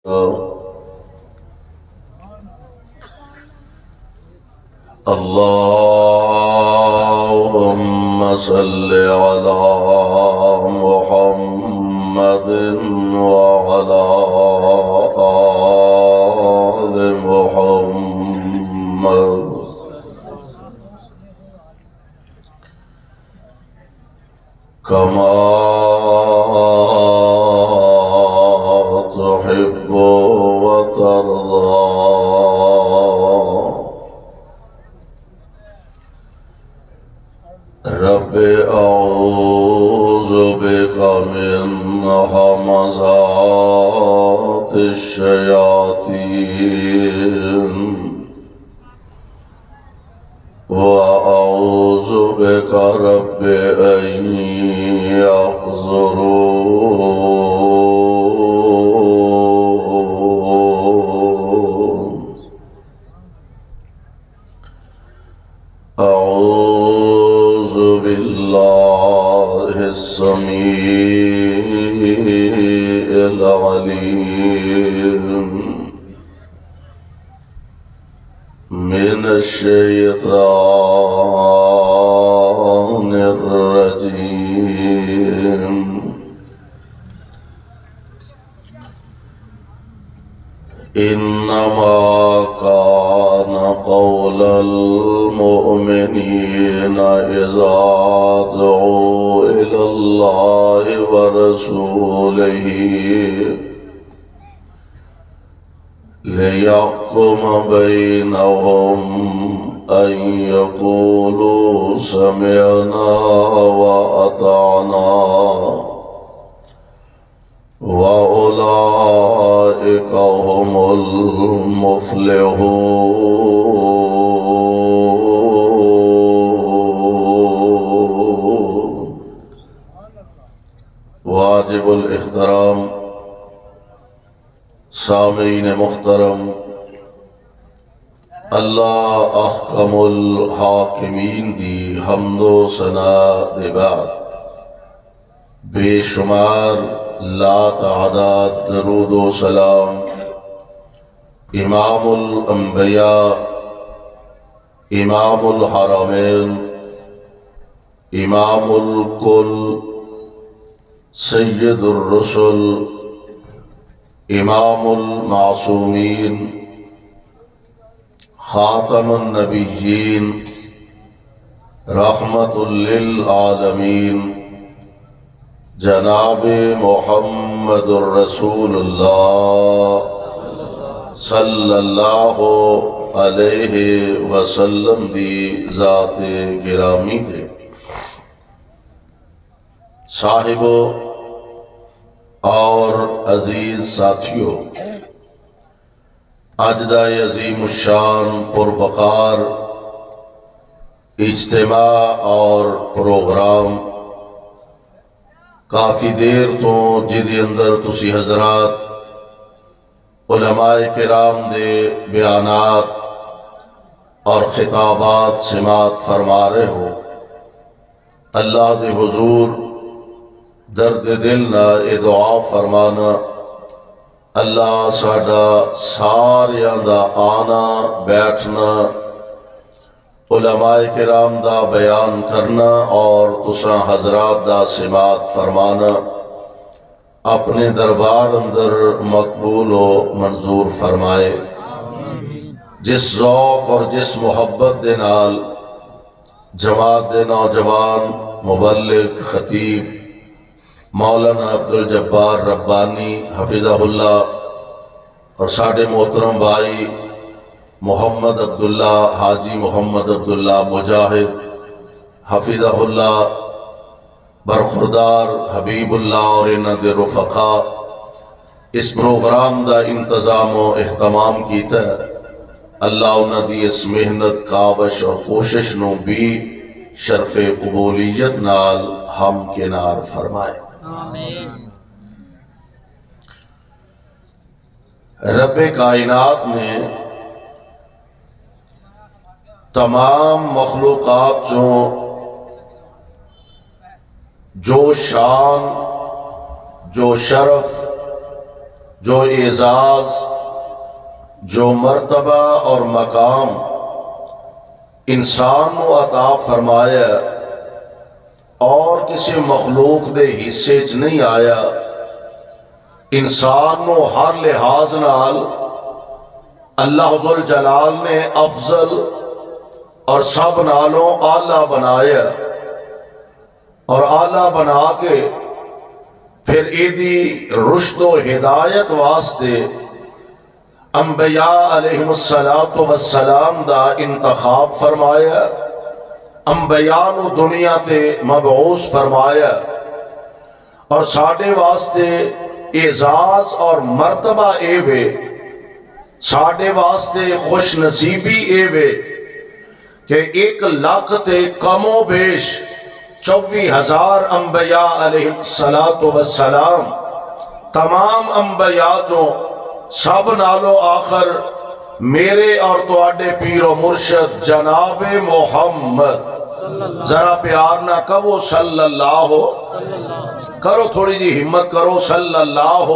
اللهم صل على محمد وعلى آل محمد كما تحب وترضى. رب أعوذ بك من همزات الشياطين وأعوذ بك رب أن يحضرون. أعوذ بالله السميع العليم من الشيطان الرجيم. إنما كان قول المؤمنين إذا دعوا إلى الله ورسوله ليحكم بينهم أن يقولوا سمعنا وأطعنا وأولئك هم المفلحون. واجب الاحترام سامعین محترم، اللہ احکم الحاکمین دی حمد و ثنا دے بعد بے شمار لا تعداد درود و سلام امام الانبیاء، امام الحرمین، امام الکل، سید الرسل، امام المعصومین، خاتم النبیین، رحمت للعالمین، جناب محمد الرسول اللہ صلی اللہ علیہ وسلم دی ذات گرامی تھے. صاحبوں اور عزیز ساتھیوں، آج دا عظیم الشان پروقار اجتماع اور پروگرام کافی دیر تو جدی اندر تسی حضرات علماء کرام دے بیانات اور خطابات سماعت فرما رہے ہو. اللہ دے حضور درد دل نہ اے دعا فرمانا، اللہ ساڈا ساریاں دا آنا بیٹھنا، علماء کرام دا بیان کرنا اور تساں حضرات دا سماعت فرمانا اپنے دربار اندر مقبول و منظور فرمائے. جس ذوق اور جس محبت دے نال جماعت دے نوجوان مبلغ خطیب مولانا عبدالجبار ربانی حفظہ اللہ اور ساڈے محترم بھائی محمد عبداللہ حاجی محمد عبداللہ مجاہد حفظہ اللہ برخوردار حبیب اللہ اور انہاں دے رفقا اس پروگرام دا انتظام و اہتمام کیتا ہے. اللہ انہاں دی اس محنت کاوش اور کوشش نو بھی شرف قبولیت نال ہم کنار فرمائے. رب کائنات نے تمام مخلوقات جو شان، جو شرف، جو اعزاز، جو مرتبہ اور مقام انسان کو عطا فرمایا اور کسی مخلوق دے حصے چ نہیں آیا، انسان کو ہر لحاظ نال اللہ ذوالجلال نے افضل اور سب نالوں اعلیٰ بنایا، اور اعلیٰ بنا کے پھر ایدی رشد و ہدایت واسطے انبیاء علیہم السلام دا انتخاب فرمایا، انبیاء نو دنیا تے مبعوث فرمایا، اور ساڈے واسطے اعزاز اور مرتبہ اے وے، ساڈے واسطے خوش نصیبی اے وے کہ 1,00,000 تے کم و بیش 24,000 انبیاء علیہ السلام، تمام انبیاء چوں سب نالو آخر میرے اور تواڈے پیر و مرشد جناب محمد، ذرا پیار نہ کہو صلی اللہ کرو، تھوڑی جی ہمت کرو، صلی اللہ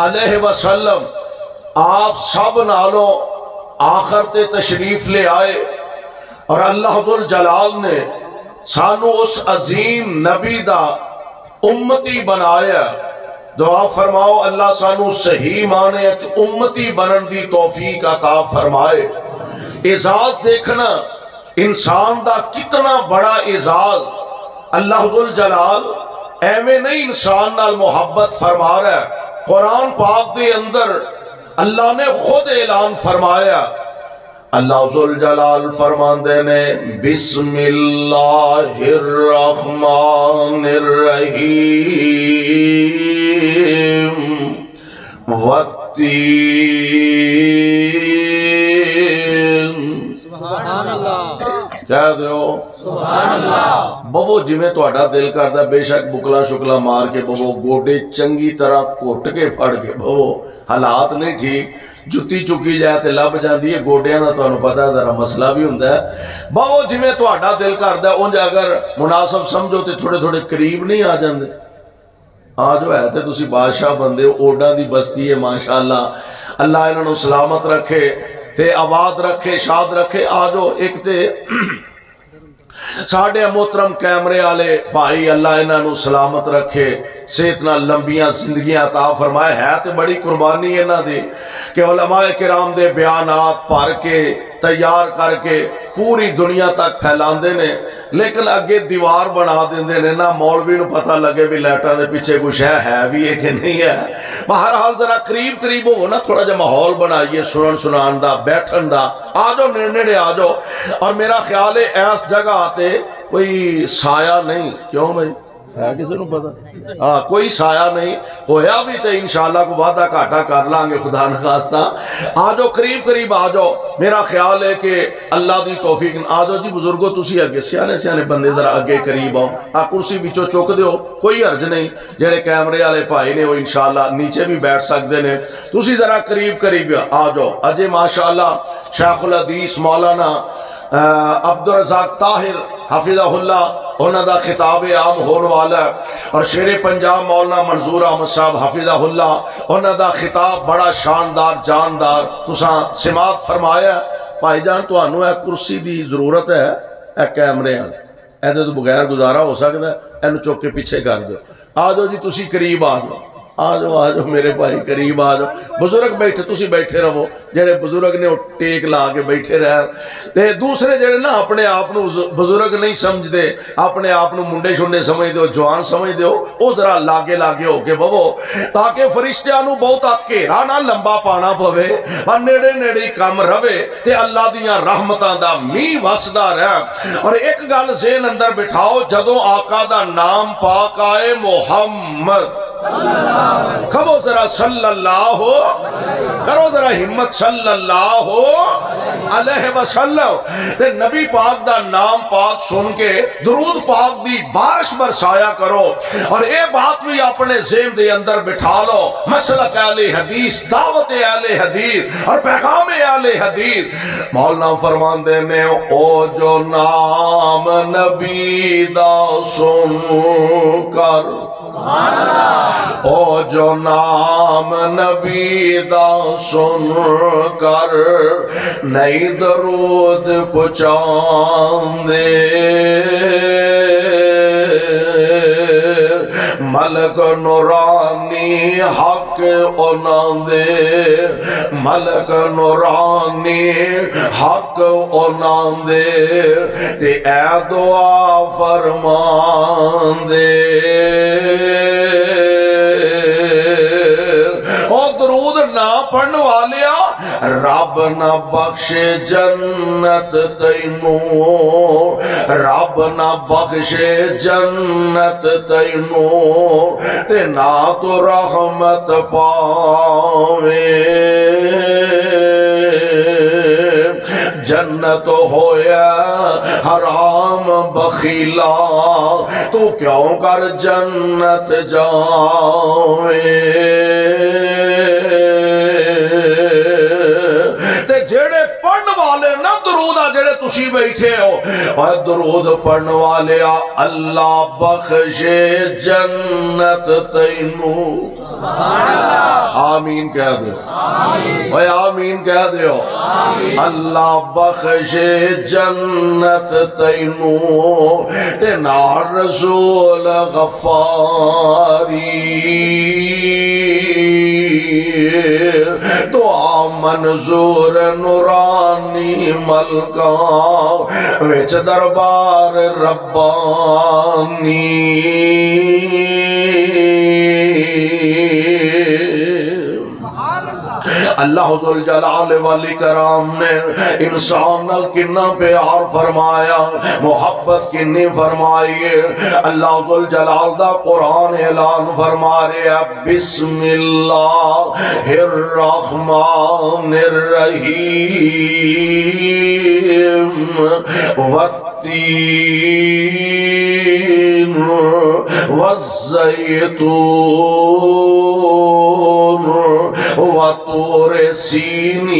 علیہ وسلم، آپ سب نالو آخر تے تشریف لے آئے، اور اللہ ذوالجلال نے سانو اس عظیم نبی دا امتی بنایا۔ دعا فرماؤ اللہ سانو صحیح معنی امتی بنن دی توفیق عطا فرمائے۔ اعزاز دیکھنا انسان دا کتنا بڑا اعزاز، اللہ ذوالجلال ایویں نہیں انسان نال محبت فرما رہا ہے، قرآن پاک دے اندر اللہ نے خود اعلان فرمایا، اللہ ذوالجلال فرماندے نے بسم اللہ الرحمن الرحیم والتین، سبحان اللہ، کہہ دیو سبحان اللہ۔ بابو جویں تہاڈا دل کردا بے شک بکلا شکلا مار کے بابو گوڈے چنگی طرح گھٹ کے پھڑ کے بابو، حالات نہیں ٹھیک، جتی چکی جائے تے لب جاندی ہے، گوڈیاں دا تانوں پتہ ذرا مسئلہ بھی ہوندا ہے، بابو جویں تہاڈا دل کردا اونج اگر مناسب سمجھو تے تھوڑے تھوڑے قریب نہیں آ جاندے، آ جو ہے تے تسی بادشاہ بندے اوڈاں دی بستی ہے ماشاءاللہ، اللہ انہاں نوں سلامت رکھے تے آباد رکھے، شاد رکھے، آ جو ایک تے ساڑھے محترم کیمرے آلے بھائی اللہ انہاں نوں سلامت رکھے، صحتنا لمبیاں زندگیاں عطا فرمائے، ہے تے بڑی قربانی انہاں دی کہ علماء کرام دے بیانات پڑھ کے تیار کر کے پوری دنیا تک پھیلاندے نے، لیکن اگے دیوار بنا دیندے نے نہ مولوی نو پتہ لگے بھی لیٹاں دے پیچھے کچھ ہے بھی ہے کہ نہیں ہے۔ بہرحال ذرا قریب ہو نا، تھوڑا جا ماحول بنائیے سنان دا، بیٹھن دا، آ جاؤ نیڑے آ جاؤ، اور میرا خیال ہے ایس جگہ آتے کوئی سایہ نہیں، کیوں بھائی ہے کسی نو پتا؟ کوئی سایہ نہیں ہویا بھی تے انشاءاللہ کو وعدہ کاٹا کر لانگے خدا نخواستہ، آ جاؤ قریب آ جاؤ، میرا خیال ہے کہ اللہ دی توفیق، آ جاؤ جی بزرگو تسی اگے سیانے بندے ذرا اگے قریب آؤ، کرسی بچوں چک دیو، کوئی حرج نہیں، جڑے کیمرے والے بھائی نے وہ انشاءاللہ نیچے بھی بیٹھ سکتے نے، تسی ذرا قریب آ جاؤ۔ اجے ماشاءاللہ شیخ الحدیث مولانا عبدالرزاق طاہر حفظہ اللہ انہوں دا خطاب عام ہون والا ہے، اور شیر پنجاب مولانا منظور احمد صاحب حفظہ اللہ انہوں دا خطاب بڑا شاندار جاندار تساں سماعت فرمایا۔ بھائی جان تو انہوں ایک کرسی دی ضرورت ہے، ایک کیمرے ہیں ایدے تو بغیر گزارا ہو سکتا ہے، اینو چوک کے پیچھے کر دو، آ جاؤ جی تسی قریب آ جاؤ، آ جاؤ میرے بھائی قریب آ جاؤ، بزرگ بیٹھے تسی بیٹھے رہو، جڑے بزرگ نے ٹیک لا کے بیٹھے رہے، دوسرے جڑے نا اپنے آپ بزرگ نہیں سمجھ دے، اپنے آپ منڈے شنڈے سمجھ دے، جوان سمجھ دے، او ذرا لاگے ہو کے بہو، تاکہ فرشتیاں نو بہت گھیرا نہ لمبا پانا پوے، اور نیڑے کام رہے تے اللہ دیاں رحمتاں دا میہ وسدا رہے۔ اور ایک گل ذہن اندر بٹھاؤ، جدوں آقا دا نام پاک آئے محمد، کہو ذرا صلی اللہ کرو ذرا ہمت صلی اللہ علیہ وسلم، تے نبی پاک دا نام پاک سن کے درود پاک دی بارش برسایا کرو، اور اے بات بھی اپنے ذہن دے اندر بٹھا لو، مسلک اہل حدیث، دعوت اہل حدیث اور پیغام اہل حدیث، مولانا فرماندے نے او جو نام نبی دا سن کر او جو نام نبی دا سن کر نئی درود پہنچان دے ملک نورانی حق انہاں دے ملک نورانی حق انہاں دے تے اے دعا فرمان دے او درود نہ پڑھن والیا رب نہ بخشے جنت تینو رب نہ بخشے جنت تینو تے نہ تو رحمت پاوے جنت ہویا حرام بخیلا تو کیوں کر جنت جاوے تے جڑے پڑھن والے نہ درود آ جڑے تسی بیٹھے ہو اور درود پڑھن والے اللہ بخشے جنت تینو آمین کہہ دے اوے آمین کہہ دے اللہ بخشے جنت تینو تے نار رسول غفاری دعا منظور نورانی ملکا وچ دربار ربانی اللہ ذوالجلال والاکرام نے انسان کنا پیار فرمایا محبت کنی فرمائی اللہ ذوالجلال دا قرآن اعلان فرما رہے بسم اللہ الرحمن الرحیم والتین والزیتون وطور سینین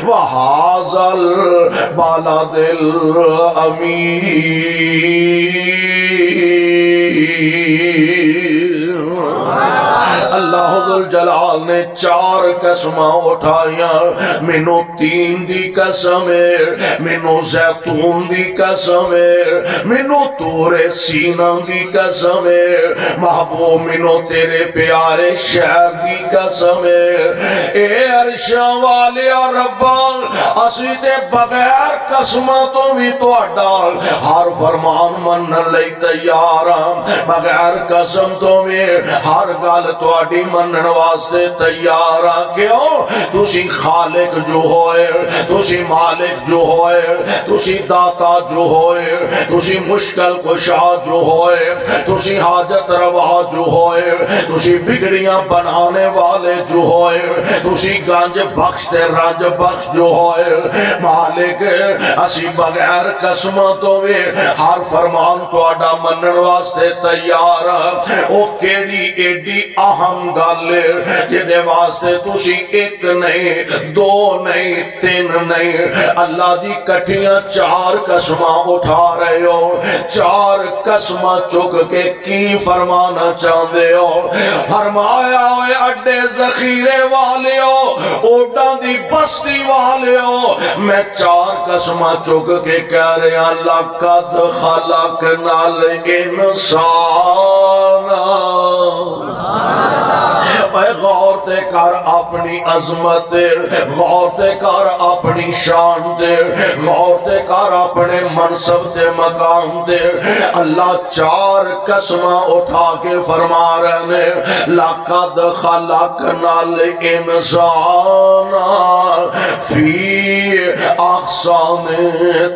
وہذا البلد الامین اللہ ذوالجلال نے 4 قسماں اٹھائیاں مینو تین دی قسم ہے مینو زیتون دی قسم ہے مینو طور سینہ دی قسم ہے محبوب مینو تیرے پیارے شہر دی قسم ہے اے عرشاں والے ربا اسی تے بغیر قسمہ تو بھی تو اڈال ہر فرمان منن لئی تیار بغیر قسم تو بھی ہر گال تو اڈی منن واسطے تیار کیوں تسی خالق جو ہوئے تسی مالک جو ہوئے تسی داتا جو ہوئے تسی مشکل کشا جو ہوئے تسی حاجت روا جو ہوئے تسی بگڑیاں بنانے والے جو ہوئے تسی گانج بخش تے رنج بخش جو ہوئے مالک اسی بغیر قسمتوں میں ہر فرمان تو اڈا منن واسطے تیار او کیڑی ایڈی اہم گالے جدے واسطے تسی ایک نہیں 2 نہیں 3 نہیں اللہ دی کٹھیاں 4 قسماں اٹھا رہے ہو 4 قسماں چک کے کی فرمانا چاہندے ہو فرمایا ہوئے اڈے ذخیرے والے ہو اوٹاں دی بستی والے ہو میں 4 قسماں چک کے کہہ رہے ہیں لَقَدْ خَلَقْنَا الْإِنسَانَ اے غور تے کر اپنی عظمت غور تے کر اپنی شان تے غور تے کر اپنے منصب تے مقام تے اللہ 4 قسمہ اٹھا کے فرما رہے ہیں لَقَدْ خَلَقْنَا الْإِنسَانَ فِي أَحْسَنِ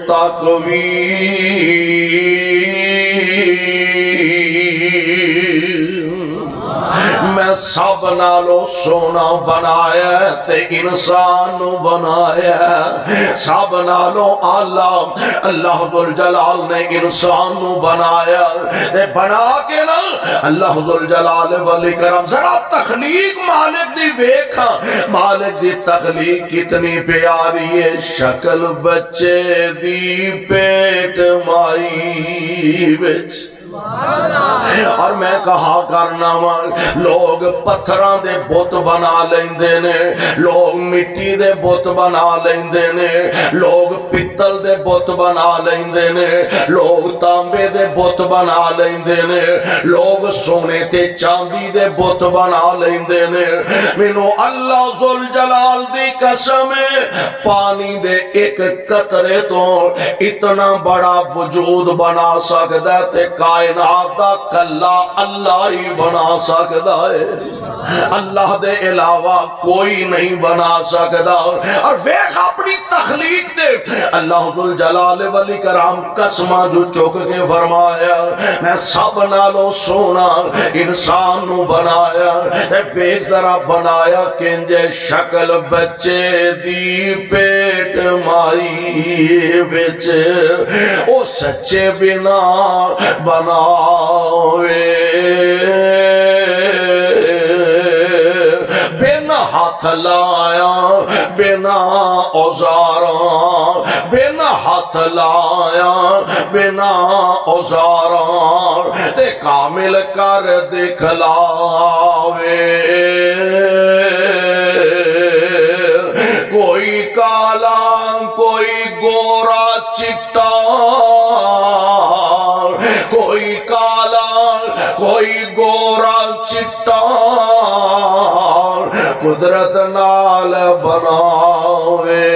تَقْوِيمٍ میں سب نالو سونا بنایا تے انسان بنایا سب نالو اللہ ذوالجلال نے انسان بنایا تے بنا کے نا اللہ ذوالجلال والاکرام ذرا تخلیق مالک دی ویکھاں مالک دی تخلیق کتنی پیاری ہے شکل بچے دی پیٹ مائی وچ اور میں کہا کرنا لوگ پتھراں دے بت بنا لیندے نے، لوگ مٹی دے بت بنا لیندے نے، لوگ پتل دے بت بنا لیندے نے، لوگ تانبے دے بت بنا لیندے نے، لوگ سونے تے چاندی دے بت بنا لیندے نے۔ مینوں اللہ ذوالجلال دی قسم پانی دے ایک قطرے تو اتنا بڑا وجود بنا سکدا تے کائنات دا کلا اللہ ہی بنا سکدا ہے، اللہ دے علاوہ کوئی نہیں بنا سکدا۔ اور ویکھ اپنی تخلیق دے اللہ ذوالجلال والاکرام قسماں جو چک کے فرمایا میں سب نالوں سونا انسان نو بنایا، ویکھ ذرا بنایا کنجے شکل بچے دی پیٹ مائی وچ او سچے بنا بناوے، بنا ہاتھ لایا بنا اوزاراں، بنا ہاتھ لایا بنا اوزاراں تے کامل کر دکھلاوے، کوئی کالا کوئی گورا چٹا، کوئی کالا کوئی گورا چٹا قدرت نال بناوے،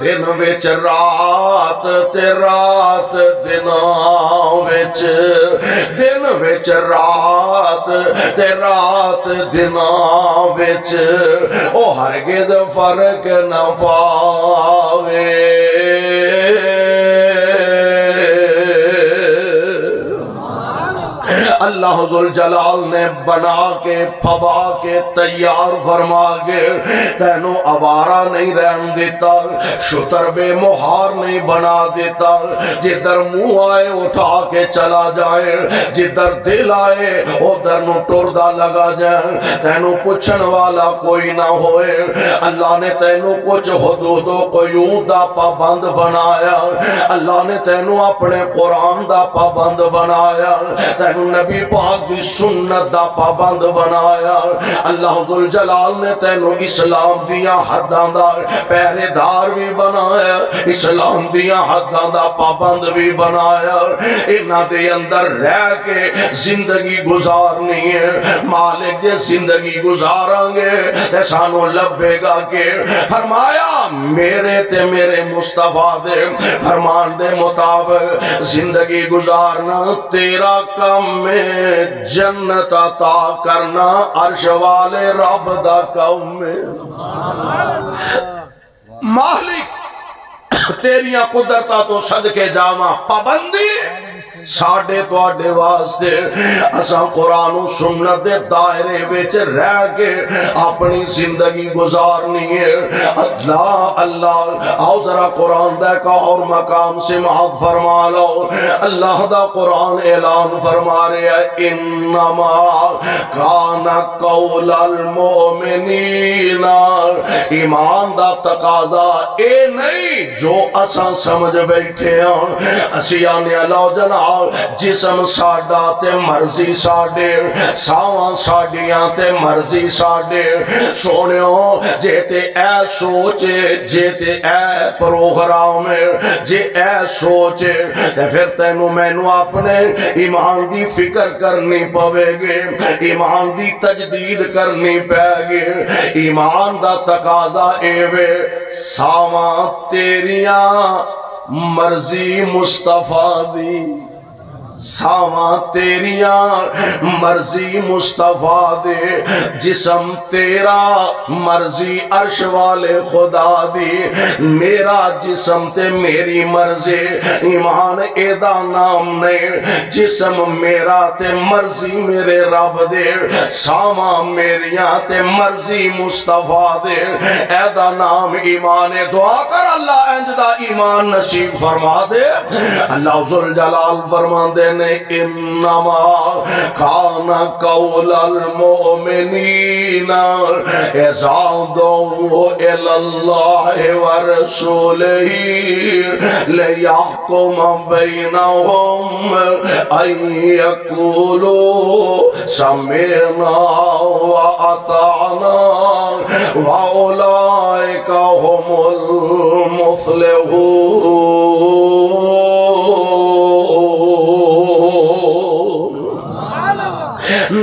دن وچ رات تے رات دناں وچ، دن وچ رات تے رات دناں وچ او ہرگز فرق نہ پاوے۔ اللہ ذوالجلال نے بنا کے پھبا کے تیار فرما کے تینوں آوارہ نہیں رہن دیتا، شتر بے مہار نہیں بنا دیتا، جدھر منہ آئے اٹھا کے چلا جائے، جدھر دل آئے ادھر نو ٹردہ لگا جائے، تینوں پوچھن والا کوئی نہ ہوئے۔ اللہ نے تینوں کچھ حدود و قیود دا پابند بنایا، اللہ نے تینوں اپنے قرآن دا پابند بنایا، تینوں نبی پاک دی سنت دا پابند بنایا، اللہ ذوالجلال نے تینوں اسلام دیاں حداں دا پہرے دار بھی بنایا، اسلام دیاں حداں دا پابند بھی بنایا، انہاں دے اندر رہ کے زندگی گزارنی ہے، مالک دے زندگی گزاریں گے تے سانو لبے گا کہ فرمایا میرے تے میرے مصطفیٰ دے فرمان دے مطابق زندگی گزارنا تیرا کم میں جنت عطا کرنا عرش والے رب دا کم میں، مالک تیریاں قدرتاں تو صدقے جاواں پابندی ساڑھے تو آڑھے واسطے اساں قرآن و سنت دے دائرے وچ رہ کے اپنی زندگی گزارنی ہے۔ اللہ اللہ آؤ ذرا قرآن دے کا اور مقام سماعت فرما لو، اللہ دا قرآن اعلان فرما رہے ہے انما کان قول المؤمنین، ایمان دا تقاضا اے نہیں جو اساں سمجھ بیٹھے ہیں، اسی آنے اللہ جناب جسم ساڑھا تے مرضی ساڑھے، ساواں ساڑھیاں تے مرضی ساڑھے، سونیوں جیتے اے سوچے جیتے اے پروگرام جے اے سوچے تے پھر تینوں مینوں اپنے ایمان دی فکر کرنی پوے گے، ایمان دی تجدید کرنی پے گے، ایمان دا تقاضا اے وے ساواں تیریاں مرضی مصطفیٰ دی، ساواں تیریاں مرضی مصطفیٰ دے، جسم تیرا مرضی عرش والے خدا دی، میرا جسم تے میری مرضی، ایمان ایدہ نام نے، جسم میرا تے مرضی میرے رب دے، ساواں میریاں تے مرضی مصطفیٰ دے، ایدہ نام ایمان، دعا کر اللہ انجدہ ایمان نصیب فرما دے۔ اللہ ذوالجلال فرما دے نے انما کان قول المؤمنین اذا دعوا الی اللہ ورسولہ لیحکم بینہم ان یقولوا سمعنا وأطعنا وأولئك هم المفلحون۔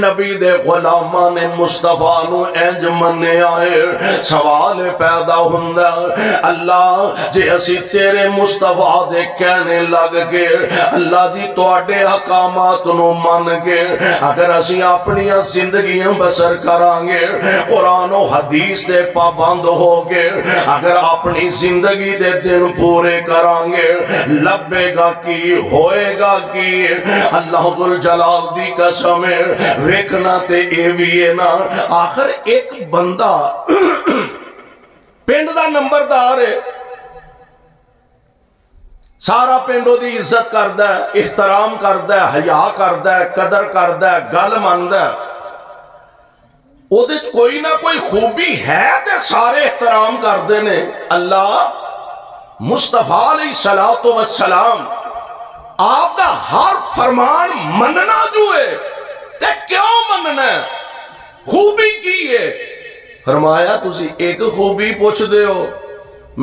نبی دے غلامان مصطفیٰ نو انج منیا ہے، سوال پیدا ہوندا اللہ جے اسی تیرے مصطفیٰ دے کہنے لگ گئے اللہ جی تواڈے احکامات نو من گئے اگر اسی اپنی زندگیاں بسر کران گے قرآن و حدیث دے پابند ہو گئے اگر اپنی زندگی دے دن پورے کران گے لبے گا کی ہوئے گا کی اللہ ذوالجلال دی قسم ویکھنا تے اے وی ہے نا آخر ایک بندہ پنڈ دا نمبردار ہے سارا پنڈوں دی عزت کردہ ہے احترام کردہ ہے حیا کردہ ہے قدر کردہ ہے گل مندہ ہے او دے کوئی نہ کوئی خوبی ہے تے سارے احترام کردے نے اللہ مصطفیٰ علیہ السلام آپ دا ہر فرمان مننا جو ہے تے کیوں مننا ہے خوبی کی ہے فرمایا تسی ایک خوبی پوچھ دے ہو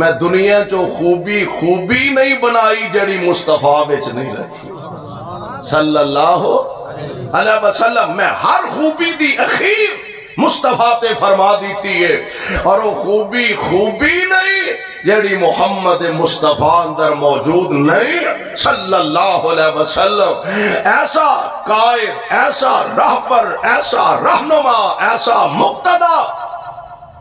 میں دنیا جو خوبی نہیں بنائی جڑی مصطفیٰ وچ نہیں رکھی صلی اللہ علیہ وسلم میں ہر خوبی دی اخیر مصطفیٰ تے فرما دیتی ہے اور وہ خوبی نہیں جڑی محمد مصطفیٰ اندر موجود نہیں صلی اللہ علیہ وسلم ایسا قائد ایسا رہبر ایسا رہنما ایسا مقتدی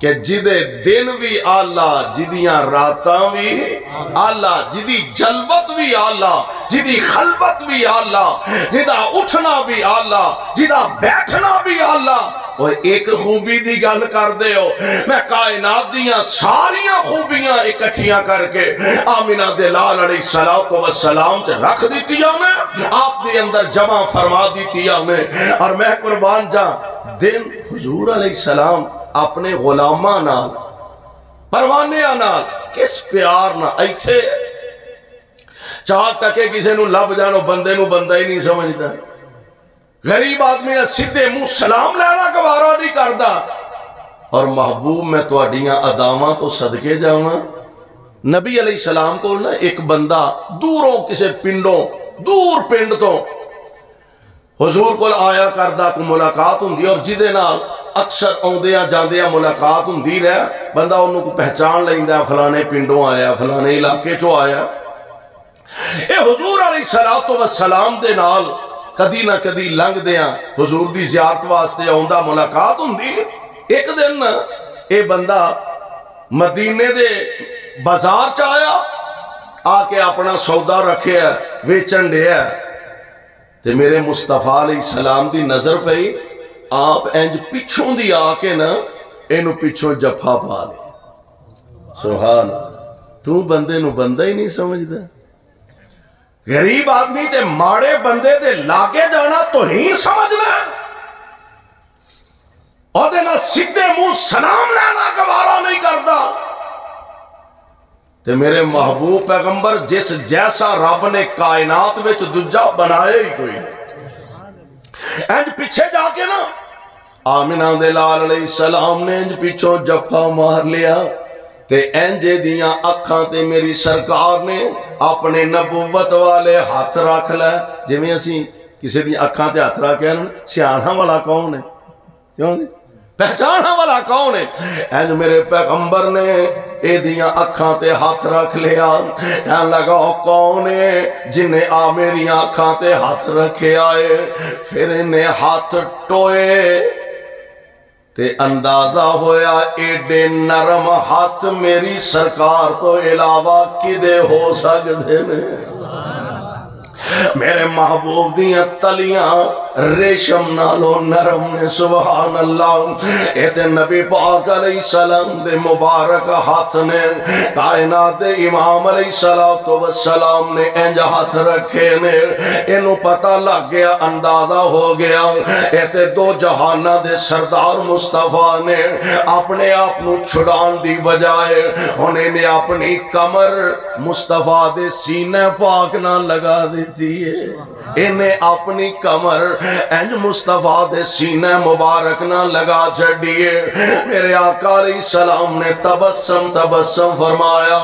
کہ جدے دن بھی آلہ جدیاں راتاں بھی آلہ جدی جلوت بھی آلہ جدی خلوت بھی آلہ جدہ اٹھنا بھی آلہ جدہ بیٹھنا بھی آلہ وہ ایک خوبی دی گل کر دے ہو میں کائنات دیاں ساریاں خوبیاں اکٹھیاں کر کے آمینہ دلال علیہ السلام تے رکھ دیتی میں آپ دے اندر جمع فرما دیتی میں اور میں قربان جا دن حضور علیہ السلام اپنے غلاماں نال پروانیاں نال کس پیار نہ ایتھے چار ٹکے کسے نو لب جانو بندے نو بندہ ہی نہیں سمجھتا غریب آدمی نے سدھے منہ سلام لینا گوارا نہیں کردا اور محبوب میں تواڈیاں اداواں تو صدقے جاواں نبی علیہ السلام کو نا ایک بندہ دوروں کسے پنڈوں دور پنڈ تو حضور کو آیا کردہ کو ملاقات ہوندی اور جدے نال اکثر اوندیاں جاندیاں ملاقات ہوندی رہے بندہ انہوں کو پہچان لیندہ فلانے پنڈوں آیا فلانے علاقے چو آیا اے حضور علیہ السلام دے نال کدی نہ کدی لنگ دیاں حضور دی زیارت واسطے اوندہ ملاقات ہوندی ایک دن اے بندہ مدینے دے بازار چایا آکے اپنا سودا رکھے ہے ویچن دے ہے تے میرے مصطفیٰ علیہ السلام دی نظر پئی آپ انج پچھوں دی آکے نا اینو پچھوں جفا پا لے سبحان تو بندے نو بندہ ہی نہیں سمجھ دا غریب آدمی تے ماڑے بندے دے لاگے جانا تو ہی سمجھنا اور دینا سدھے منہ سلام لینا گوارا نہیں کردا تے میرے محبوب پیغمبر جس جیسا رب نے کائنات میں دجا بنائے ہی کوئی نہیں انج پیچھے جا کے نا آمینہ دلال علیہ السلام نے انج پیچھوں جفا مار لیا تے انجے دیاں اکھاں تے میری سرکار نے اپنے نبوت والے ہاتھ رکھ لے جی میں اسی کسی دی اکھاں تے ہاتھ رکھ لیا سیاحاں والا کون ہے کیوں نہیں پہچانا والا کون ہے این میرے پیغمبر نے اے دیاں اکھاں تے ہاتھ رکھ لیا این لگا کون ہے جنہیں آ میری اکھاں تے ہاتھ رکھے آئے پھر انہیں ہاتھ ٹوئے تے اندازہ ہویا ایڈے نرم ہاتھ میری سرکار تو علاوہ کدے ہو سکتے ہیں میرے محبوب دیاں تلیاں ریشم نالو نرم نے سبحان اللہ ایتے نبی پاک علیہ السلام دے مبارک ہاتھ نے کائنات دے امام علیہ السلام نے انج ہاتھ رکھے نے انہوں پتہ لگ گیا اندازہ ہو گیا ایتے دو جہانہ دے سردار مصطفیٰ نے اپنے آپ نو چھڑان دی بجائے انہیں نے اپنی کمر مصطفیٰ دے سینہ پاک نہ لگا دیتی ہے انہیں اپنی کمر انج مصطفیٰ دے سینہ مبارک نہ لگا چھڑیے میرے آقا علیہ السلام نے تبسم فرمایا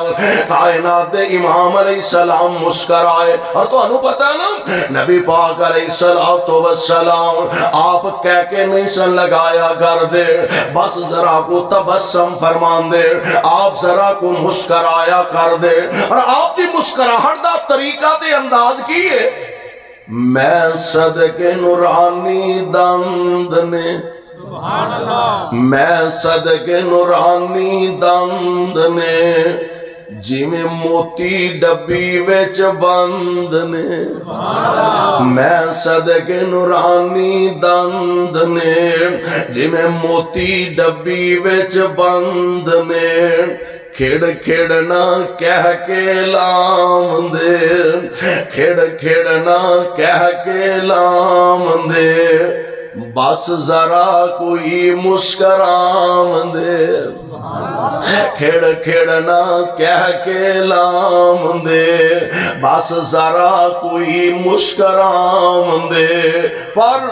کائنات دے امام علیہ السلام مسکرائے اور تو انہوں پتہ نا نبی پاک علیہ السلام آپ کہہ کے نہیں سن لگایا کر دے بس ذرا کو تبسم فرمان دے آپ ذرا کو مسکرایا کر دے اور آپ دی مسکراہٹ دا طریقہ دے انداز کی ہے میں صدقے نورانی دند نے سبحان اللہ میں صدقے نورانی دند نے جی میں موتی ڈبی ویچ بند نے میں صدقے نورانی دند نے جی میں موتی ڈبی ویچ بند نے کھڑ کھڑنا کہہ کے لام دے کھڑ کھڑنا کہہ کے لام دے بس ذرا کوئی مسکرام دے کھڑ کھڑنا کہہ کے لام دے بس ذرا کوئی مسکرام دے پر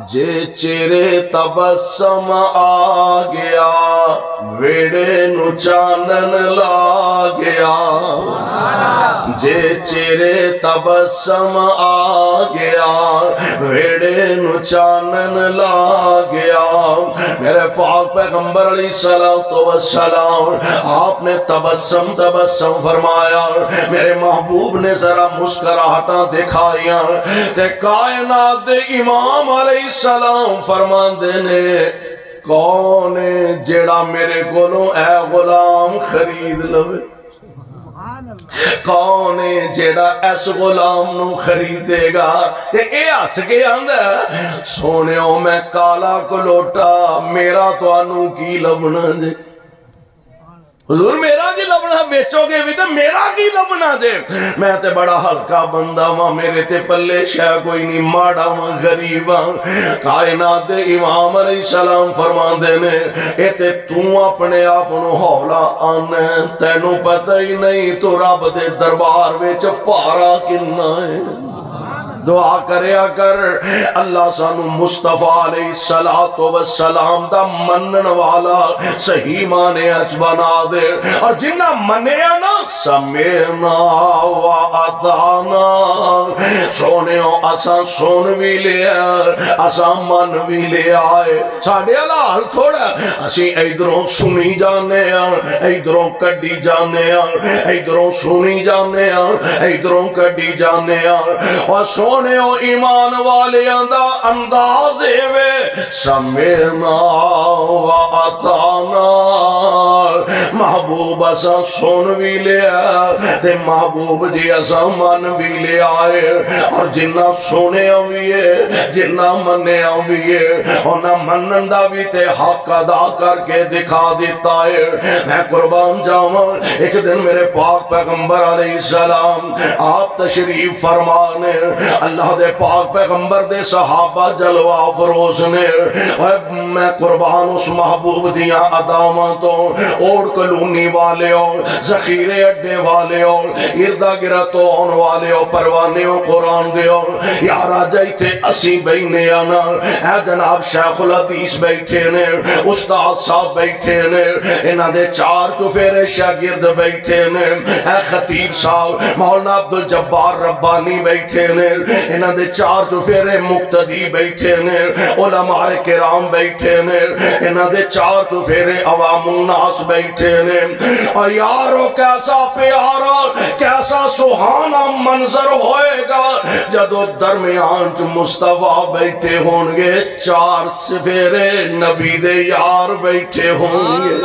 جے چہرے تبسم آ گیا ویڑے نو چانن لا گیا جے چہرے تبسم آ گیا ویڑے نو چانن لا گیا میرے پاک پیغمبر علیہ السلام آپ نے تبسم فرمایا میرے محبوب نے ذرا مسکراہٹاں دکھائیاں تے کائنات دے امام علیہ السلام فرمان دینے کون ہے جیڑا میرے کولوں اے غلام خرید لوے کون ہے جیڑا اس غلام نو خریدے گا تے اے ہس کے آندا سونیو میں کالا کلوٹا میرا تو انو کی لبنا جے حضور میرا جی لبنا بیچو گے بھی تو میرا کی لبنا دے میں تے بڑا ہلکا بندہ ماں میرے تے پلے شاہ کوئی نہیں ماڑا ماں غریباں کائنات دے امام علیہ السلام فرمان دینے اے تے تو اپنے آپنو حولا آنے تینو پتہ ہی نہیں تو رب دے دربار ویچ پارا کننا ہے دعا کریا کر اللہ سانو مصطفیٰ علیہ السلام دا منن والا صحیح مانے اچ بنا دے اور جنہ منیا نا سمینا و عطانا سونیوں اساں سون بھی لے اساں من بھی لے آئے ساڑھے حال تھوڑا اسی ایدروں سنی جانے ایدروں کڈی جانے ایدروں سنی جانے ایدروں کڈی جانے اور سونیوں ایمان والیاں دا اندازے وے سمینا و عطانا محبوب اساں سن بھی لے آئے تے محبوب جی اساں من بھی لے آئے اور جنہ سونے ہوئے جنہ منے ہوئے اور نہ منن دا بھی تے حق ادا کر کے دکھا دیتا ہے میں قربان جاؤں ایک دن میرے پاک پیغمبر علیہ السلام آپ تشریف فرمانے اللہ دے پاک پیغمبر دے صحابہ جلوہ فروز نے میں قربان اس محبوب دیاں ادامہ تو اوڑ کلونی والے ہو ذخیرے اڈے والے ہو اردہ گرتو آن والے ہو پروانے ہو قرآن دے ہو یارا جائی تھے اسی بینے آنا اے جناب شیخ الحدیث بیٹھے نے استاد صاحب بیٹھے نے انہ دے چار چفیرے شاگرد بیٹھے نے اے خطیب صاحب مولانا عبدالجبار ربانی بیٹھے نے انہ دے چار چفیرے مقتدی بیٹھے نے علماء کرام بیٹھے نے انہ دے چار چفیرے عوام الناس بیٹھے بیٹھے نے اور یارو کیسا پیارا کیسا سہانا منظر ہوئے گا جدو درمیان مصطفیٰ بیٹھے ہوں گے چار سفیرے نبی دے یار بیٹھے ہوں گے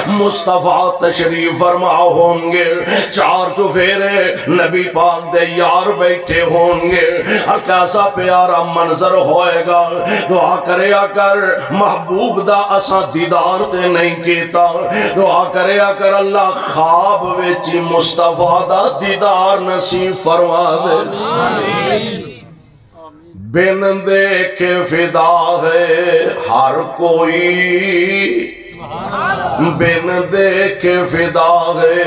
مصطفیٰ تشریف فرما ہوں گے چار سفیرے نبی پاک دے یار بیٹھے ہوں گے اور کیسا پیارا منظر ہوئے گا دعا کرے اگر محبوب دا اسا دیدار تے نہیں کیتا دعا کرے اگر اللہ خواب ویچی مصطفیٰ دا دیدار نصیب فرما دے بن دیکھے فدا ہے ہر کوئی بن دیکھے فدا ہے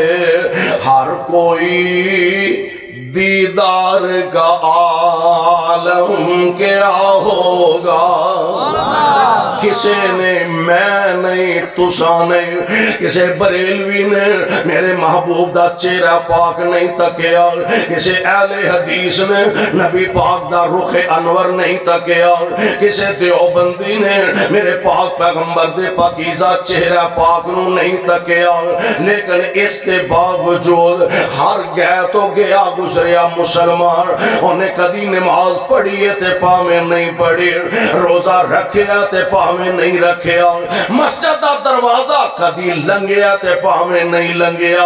ہر کوئی دیدار کا عالم کیا ہوگا کسے نے میں نہیں تسا نہیں کسے بریلوی نے میرے محبوب دا چہرہ پاک نہیں تکیا کسے اہل حدیث نے نبی پاک دا رخ انور نہیں تکیا کسے دیوبندی نے میرے پاک پیغمبر دے پاکیزہ چہرہ پاک نو نہیں تکیا لیکن اس کے باوجود ہر گئے تو گیا گزریا مسلمان انہیں کدی نماز پڑھی تے پاویں نہیں پڑھی روزہ رکھیا تے پاویں نہیں رکھیا مسجد دا دروازہ کدی لنگیا تے پاویں نہیں لنگیا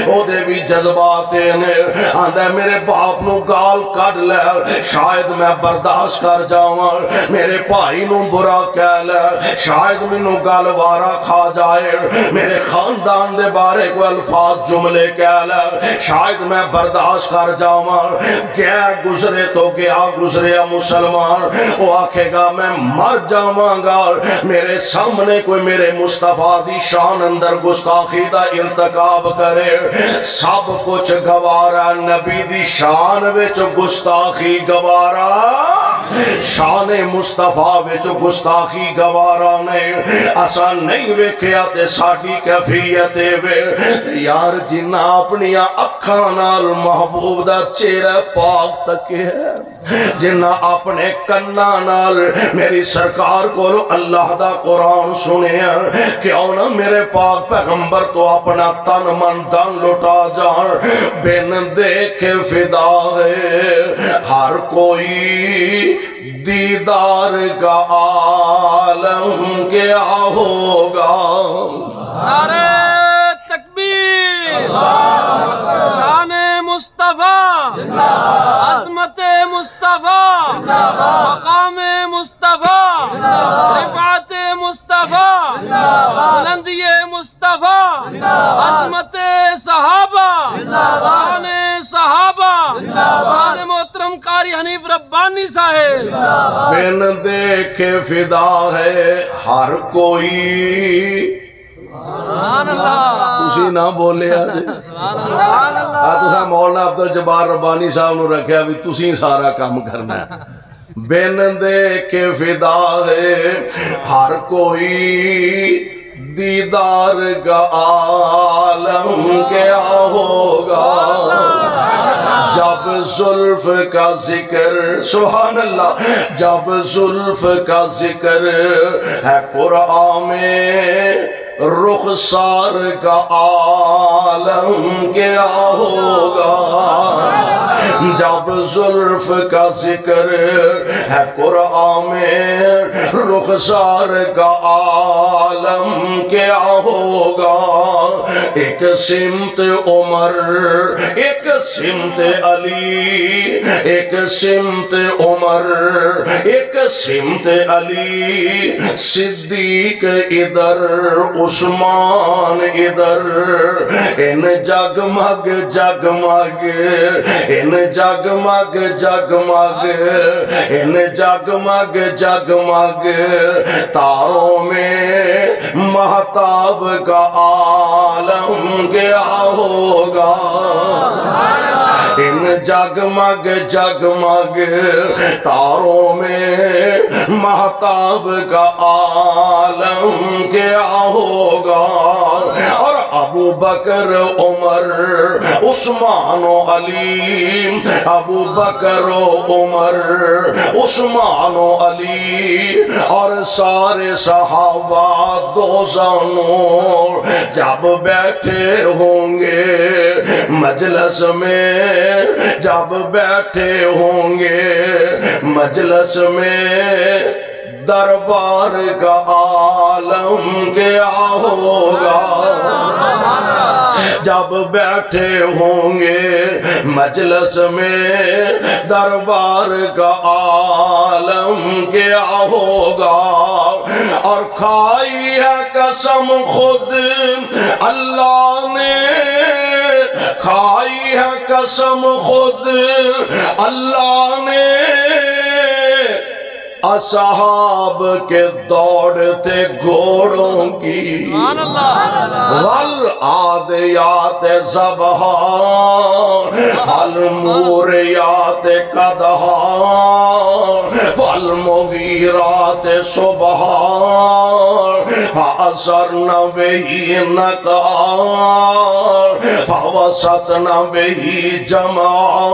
او دے بھی جذبات نے آندہ میرے باپ نو گال کڑ لے شاید میں برداشت کر جاؤں میرے بھائی نو برا کہہ لے شاید میں نو گال وارا کھا جائے میرے خاندان دے بارے کو الفاظ جملے کہہ لے شاید میں برداشت کر جاؤں گیا گزرے تو گیا گزریا مسلمان وہ آکھے گا میں مر جاؤں گا میرے سامنے کوئی میرے مصطفیٰ دی شان اندر گستاخی دا انتقاب کرے سب کچھ گوارا نبی دی شان وچ گستاخی گوارا شان مصطفیٰ وچ گستاخی گوارا نہیں اسا نہیں ویکھیا تے ساڈی کیفیت وے یار جنہ اپنی اکھاں نال محبوب دا چہرہ پاک تکے ہے جنہ اپنے کنہ نال میری سرکار کو اللہ دا قرآن سنے کیوں نہ میرے پاک پیغمبر تو اپنا تن من دن لٹا جان بن دیکھے فدا ہے ہر کوئی دیدار کا عالم کیا ہوگا نعرہ تکبیر شان مصطفیٰ عظمت مصطفیٰ مقام مصطفیٰ رفعت مصطفیٰ بلندی مصطفیٰ عظمت صحابہ شان صحابہ شان محترم قاری حنیف ربانی صاحب بن دیکھے فدا ہے ہر کوئی سبحان اللہ تسی نہ بولے آج تسا مولانا عبدالجبار ربانی صاحب نو رکھیا بھی تسی سارا کام کرنا ہے بن دیکھے فدا ہے ہر کوئی دیدار کا عالم کیا ہوگا جب زلف کا ذکر سبحان اللہ جب زلف کا ذکر ہے قرآن میں رخسار کا عالم کیا ہوگا جب زلف کا ذکر ہے قرآن میں رخسار کا عالم کیا ہوگا ایک سمت عمر ایک سمت علی ایک سمت عمر ایک سمت علی صدیق ادھر عثمان ادھر ان جگمگ جگمگ ان جگمگ جگمگ ان جگمگ جگمگ تاروں میں مہتاب کا عالم کیا ہوگا ان جگمگ جگمگ تاروں میں مہتاب کا عالم کیا ہوگا اور ابو بکر عمر عثمان و علی، ابو بکر و عمر عثمان و علی اور سارے صحابہ دوزانوں جب بیٹھے ہوں گے مجلس میں، جب بیٹھے ہوں گے مجلس میں، دربار کا عالم کیا ہوگا؟ جب بیٹھے ہوں گے مجلس میں دربار کا عالم کیا ہوگا؟ اور کھائی ہے قسم خود اللہ نے، کھائی ہے قسم خود اللہ نے، اصحاب کے دوڑتے گھوڑوں کی، والعادیات ضبحا فالموریات قدحا فالمغیرات صبحا فأثرن به نقعا فوسطن به جمعا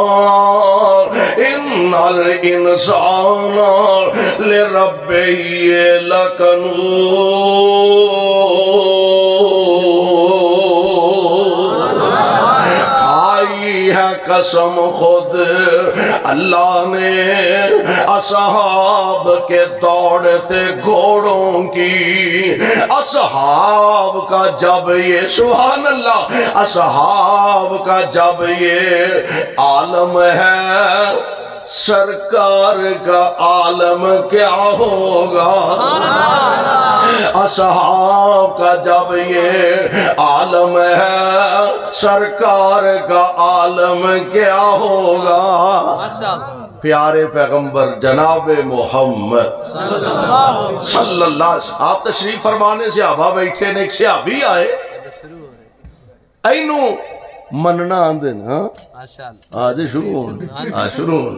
ان الانسان لربه لکنود۔ کھائی ہے قسم خود اللہ نے اصحاب کے دوڑتے گھوڑوں کی، اصحاب کا جب یہ سبحان اللہ، اصحاب کا جب یہ عالم ہے، سرکار کا عالم کیا ہوگا؟ اصحاب کا جب یہ عالم ہے، سرکار کا عالم کیا ہوگا؟ پیارے پیغمبر جناب محمد صلی اللہ علیہ وسلم آپ تشریف فرمانے سے صحابہ بیٹھے نے، ایک صحابی آئے اینو مننا آندے نا آج شروع ہوں شروع ہوں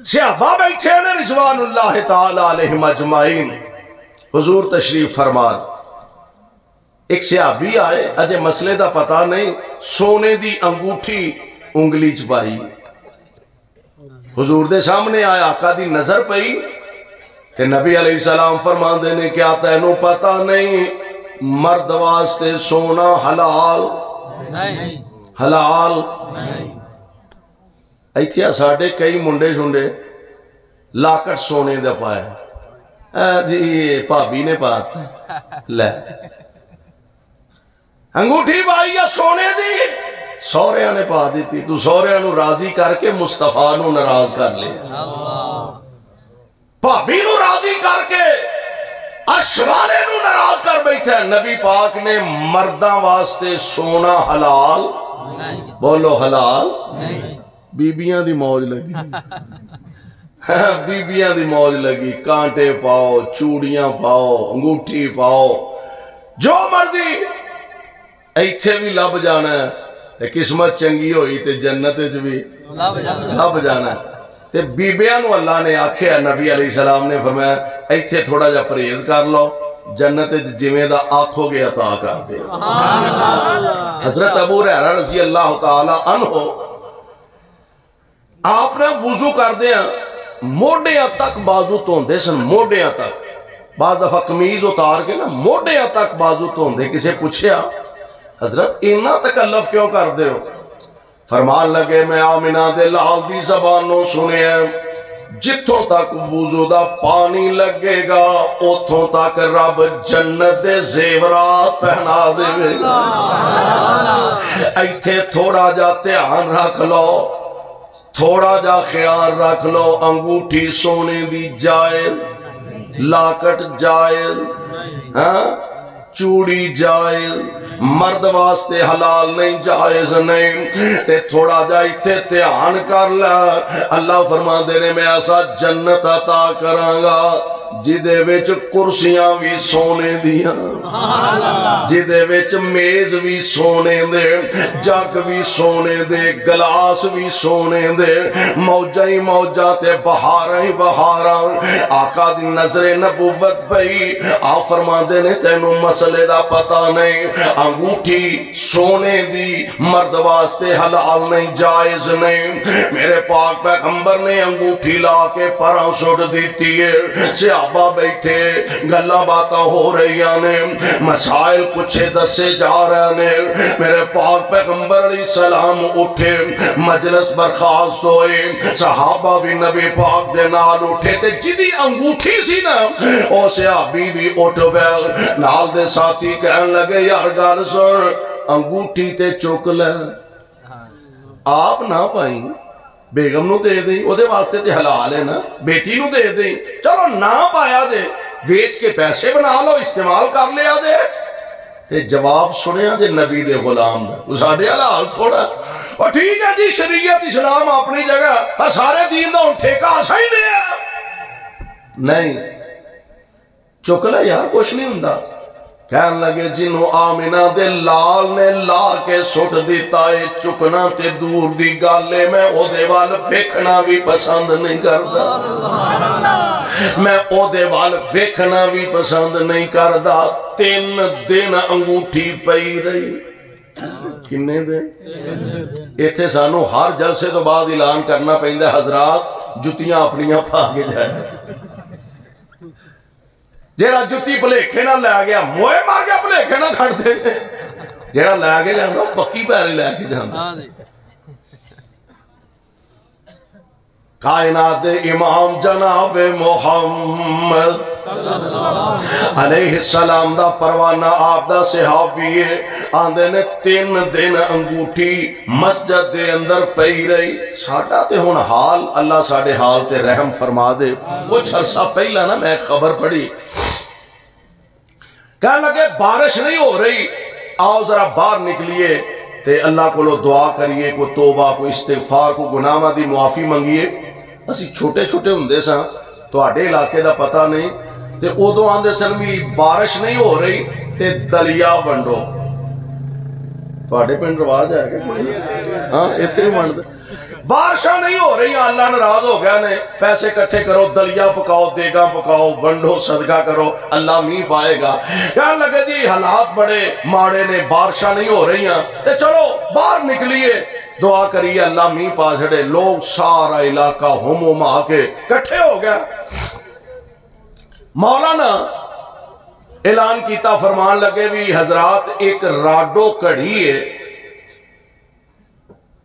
صحابہ بیٹھے نے رضوان اللہ تعالی علیہم اجمعین، حضور تشریف فرمان، ایک صحابی آئے اجے مسئلے دا پتہ نہیں، سونے دی انگوٹھی انگلی چپائی، حضور دے سامنے آئے، آقا دی نظر پئی کہ نبی علیہ السلام فرمان دینے کیا تینوں پتہ نہیں مرد واسطے سونا حلال حلال؟ ایتھیا ساڑھے کئی منڈے شنڈے لاکٹ سونے دے پائے جی پابی نے پات لے انگوٹھی بائی یا سونے دی سوریاں نے پا دیتی، تو سوریاں نو راضی کر کے مصطفیٰ نو ناراض کر لے، پابی نو راضی کر کے اشوالے نو ناراض کر بیٹھا ہے۔ نبی پاک نے مرداں واسطے سونا حلال، بولو حلال، بیبیاں دی موج لگی، بیبیاں دی موج لگی، کانٹے پاؤ، چوڑیاں پاؤ، انگوٹھی پاؤ، جو مرضی ایتھے بھی لب جانا ہے، قسمت چنگی ہوئی تے جنت بھی لب جانا ہے۔ تے بیبیاں نو اللہ نے آکھیا، نبی علیہ السلام نے فرمایا ایتھے تھوڑا جا پرہیز کر لو، جنت جویں دا آکھو گے عطا کر دے۔ حضرت ابو ہریرہ رضی اللہ تعالی عنہ آپ نے وضو کر دیا، موڈیاں تک بازو توندے سن، موڈیاں تک، بعض دفعہ قمیض اتار کے نا موڈیاں تک بازو توندے۔ کسے پوچھیا حضرت اینا تکلف کیوں کر دے ہو؟ فرمان لگے میں آمنہ دے لال دی زبانوں سنے ہیں، جتوں تک وضو دا پانی لگے گا اتوں تک رب جنت دے زیورات پہنا دے گا۔ ایتھے تھوڑا جا دھیان رکھ لو، تھوڑا جا خیال رکھ لو، انگوٹھی سونے دی جائز، لاکٹ جائز، چوڑی جائز، مرد واسطے حلال نہیں، جائز نہیں، تے تھوڑا جا ایتھے دھیان کر لے، اللہ فرما دینے میں ایسا جنت عطا کرانگا جدے وچ کرسیاں بھی سونے دیاں، جدے وچ میز بھی سونے دے، جگ بھی سونے دے، گلاس بھی سونے دے، موجہ ہی موجہ تے بہاراں ہی بہاراں۔ آقا دی نظر نبوت پئی، آپ فرما دے نے تینوں مسئلے دا پتہ نہیں، انگوٹھی سونے دی مرد واسطے حلال نہیں، جائز نہیں۔ میرے پاک پیغمبر نے انگوٹھی لا کے پراں سٹ دیتی ہے، صحابہ بیٹھے گلاں باتاں ہو رہی نے، مسائل پوچھے دسے جا رہے نے۔ میرے پاک پیغمبر علیہ السلام اٹھے، مجلس برخاست ہوئے، صحابہ بھی نبی پاک دے نال اٹھے تے جدی انگوٹھی سی نا او صحابی بھی اٹھ بیل نال دے ساتھی کہن لگے یار گل سن انگوٹھی تے چک لے، آپ نہ پائیں بیگم نو دے دیں، او دے واسطے تے حلال ہے نا، بیٹی نو دے دیں، چلو نہ پایا دے ویچ کے پیسے بنا لو استعمال کر لیا دے۔ تے جواب سنیا جے نبی دے غلام دا، وہ ساڑھے حلال تھوڑا، اور ٹھیک ہے جی شریعت اسلام اپنی جگہ، سارے دین دا ان ٹھیکہ آسا ہی لیا نہیں، چکلا یار کچھ نہیں ہوندا۔ کہن لگے جنہوں آمینہ دے لال نے لا کے سٹ دیتا ہے، چکنا تے دور دی گالے میں او دے وال ویکھنا بھی پسند نہیں کردا، میں او دے وال ویکھنا بھی پسند نہیں کردا۔ 3 دن انگوٹھی پئی رہی، کنے دن؟ ایتھے سانو ہر جلسے تو بعد اعلان کرنا پہندہ حضرات جتیاں اپنیاں پھاگے جائے، جیڑا جتی پلیکھے نہ لے گیا موئے مار گیا پلیکھے نہ کھڑ دے گئے، جیڑا لے کے جاندہ پکی پیری لے کے جاندہ۔ کائنات امام جناب محمد علیہ السلام دا پروانہ آپ دا صحابی ہے، آندے نے 3 دن انگوٹھی مسجد دے اندر پئی رہی۔ ساڑھا تے ہون حال اللہ ساڑھے حال تے رحم فرما دے۔ کچھ عرصہ پہلا نا میں خبر پڑھی، کہنے لگے بارش نہیں ہو رہی، آؤ ذرا باہر نکلیے تے اللہ کو لو دعا کریے، کو توبہ کو استغفار کو گناہ دی معافی منگیے۔ اسی چھوٹے چھوٹے ہندے ساں تو آڑے علاقے دا پتہ نہیں، تے ادو آندے سن بھی بارش نہیں ہو رہی تے دلیا بنڈو۔ تو آڑے پنڈ رواج ہے کہ ہاں ایتھے ہی بنڈ دے، بارشاں نہیں ہو رہی، اللہ ناراض ہو گیا نے، پیسے کٹھے کرو، دلیا پکاؤ، دیگاں پکاؤ، بنڈو، صدقہ کرو، اللہ میہ پائے گا۔ کہنے لگے جی حالات بڑے ماڑے نے، بارشاں نہیں ہو رہی ہیں، تے چلو باہر نکلیے دعا کریے اللہ میہ پا چھڑے۔ لوگ سارا علاقہ ہم آ کے کٹھے ہو گیا۔ مولانا اعلان کیتا، فرمان لگے بھی حضرات ایک راڈو کڑی ہے،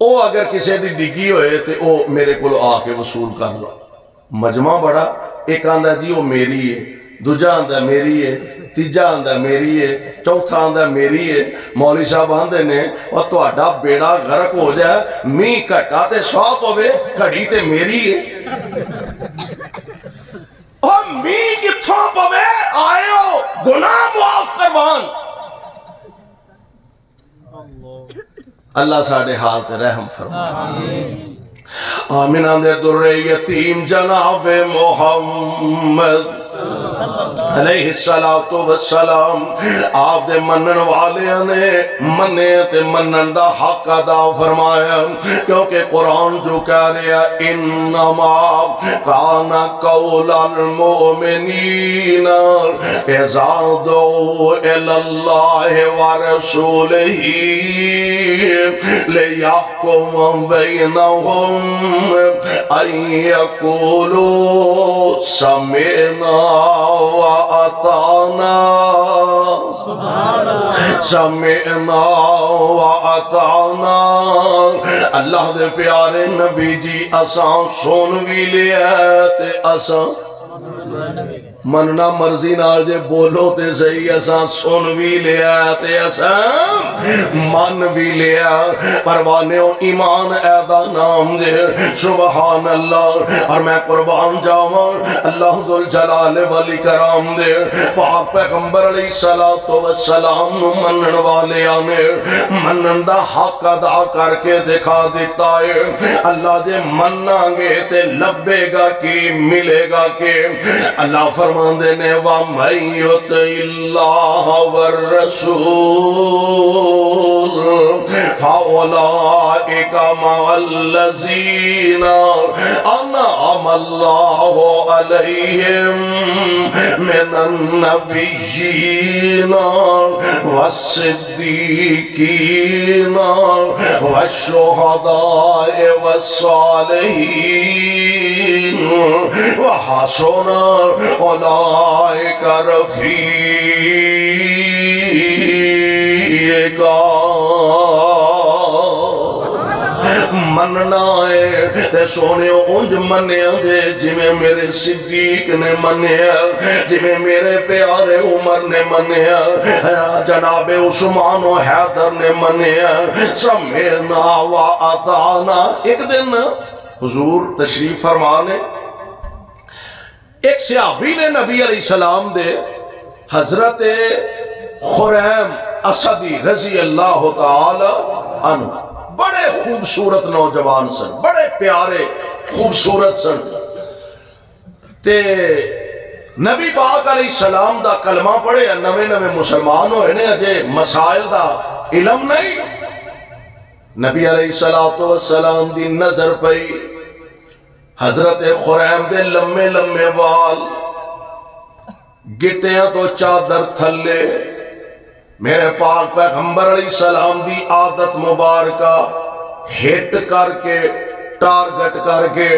او اگر کسی دی ڈگی ہوئے تے او میرے کو آ کے وصول کر لو۔ مجمع بڑا، ایک آندہ جی وہ میری ہے، دوجہ آندہ میری ہے، تیجہ آندہ میری ہے، چوتھا آندہ میری ہے۔ مولی صاحب آندے نے اور تو آڈا بیڑا غرق ہو جائے، می کٹا تے سواپ ہوئے، کھڑی تے میری ہے، اور می کتھوں پوے آئے ہو گناہ معاف کروان۔ اللہ ساڑھے حال تے رحم فرمائے۔ آمینہ دے در یتیم جناب محمد علیہ السلام آپ دے منن والے نے منے تے منن دا حق ادا فرمایا، کیونکہ قرآن جو کہہ رہا انما کان قول المؤمنین اذا دعوا الی اللہ ورسولہ لیحکم بینہم ان یقولوا سمعنا وَأَطَعْنَا سَمِعْنَا وَأَطَعْنَا۔ اللہ دے پیارے نبی جی اساں سن بھی لیا تے اساں مننا مرضی نال جے بولو تے صحیح، اساں سن بھی لیا تے اساں من بھی لیا۔ پروانیوں ایمان ایدہ نام دے سبحان اللہ۔ اور میں قربان جاؤں اللہ ذوالجلال والاکرام دے پاک پیغمبر علیہ السلام منن والے آنے منن دا حق ادا کر کے دکھا دیتا ہے۔ اللہ جے مننا گے تے لبے گا کی ملے گا کہ اللہ فرماندے نے وَمَن يُطِعِ اللَّهَ وَالرَّسُولَ فَأُولَٰئِكَ مَعَ الَّذِينَ أَنْعَمَ اللَّهُ عَلَيْهِم مِّنَ النَّبِيِّينَ وَالصِّدِّيقِينَ وَالشُّهَدَاءِ وَالصَّالِحِينَ وَحَسُنَ أُولَٰئِكَ رفیقا۔ مننا ہے تے سونے اونج منیا دے جویں میرے صدیق نے منیا، جویں میرے پیارے عمر نے منیا، جناب عثمان و حیدر نے منیا۔ سمعنا و اطعنا۔ ایک دن حضور تشریف فرمانے ایک صحابی نے نبی علیہ السلام دے حضرت خریم اسدی رضی اللہ تعالی عنہ، بڑے خوبصورت نوجوان سن، بڑے پیارے خوبصورت سن، تے نبی پاک علیہ السلام دا کلمہ پڑھے، نوے نوے مسلمان ہوئے نے، اجے مسائل دا علم نہیں۔ نبی علیہ السلام دی نظر پئی حضرت خریم دے لمے لمے وال، گٹیاں تو چادر تھلے، میرے پاک پیغمبر علیہ السلام دی عادت مبارکہ ہٹ کر کے ٹارگٹ کر کے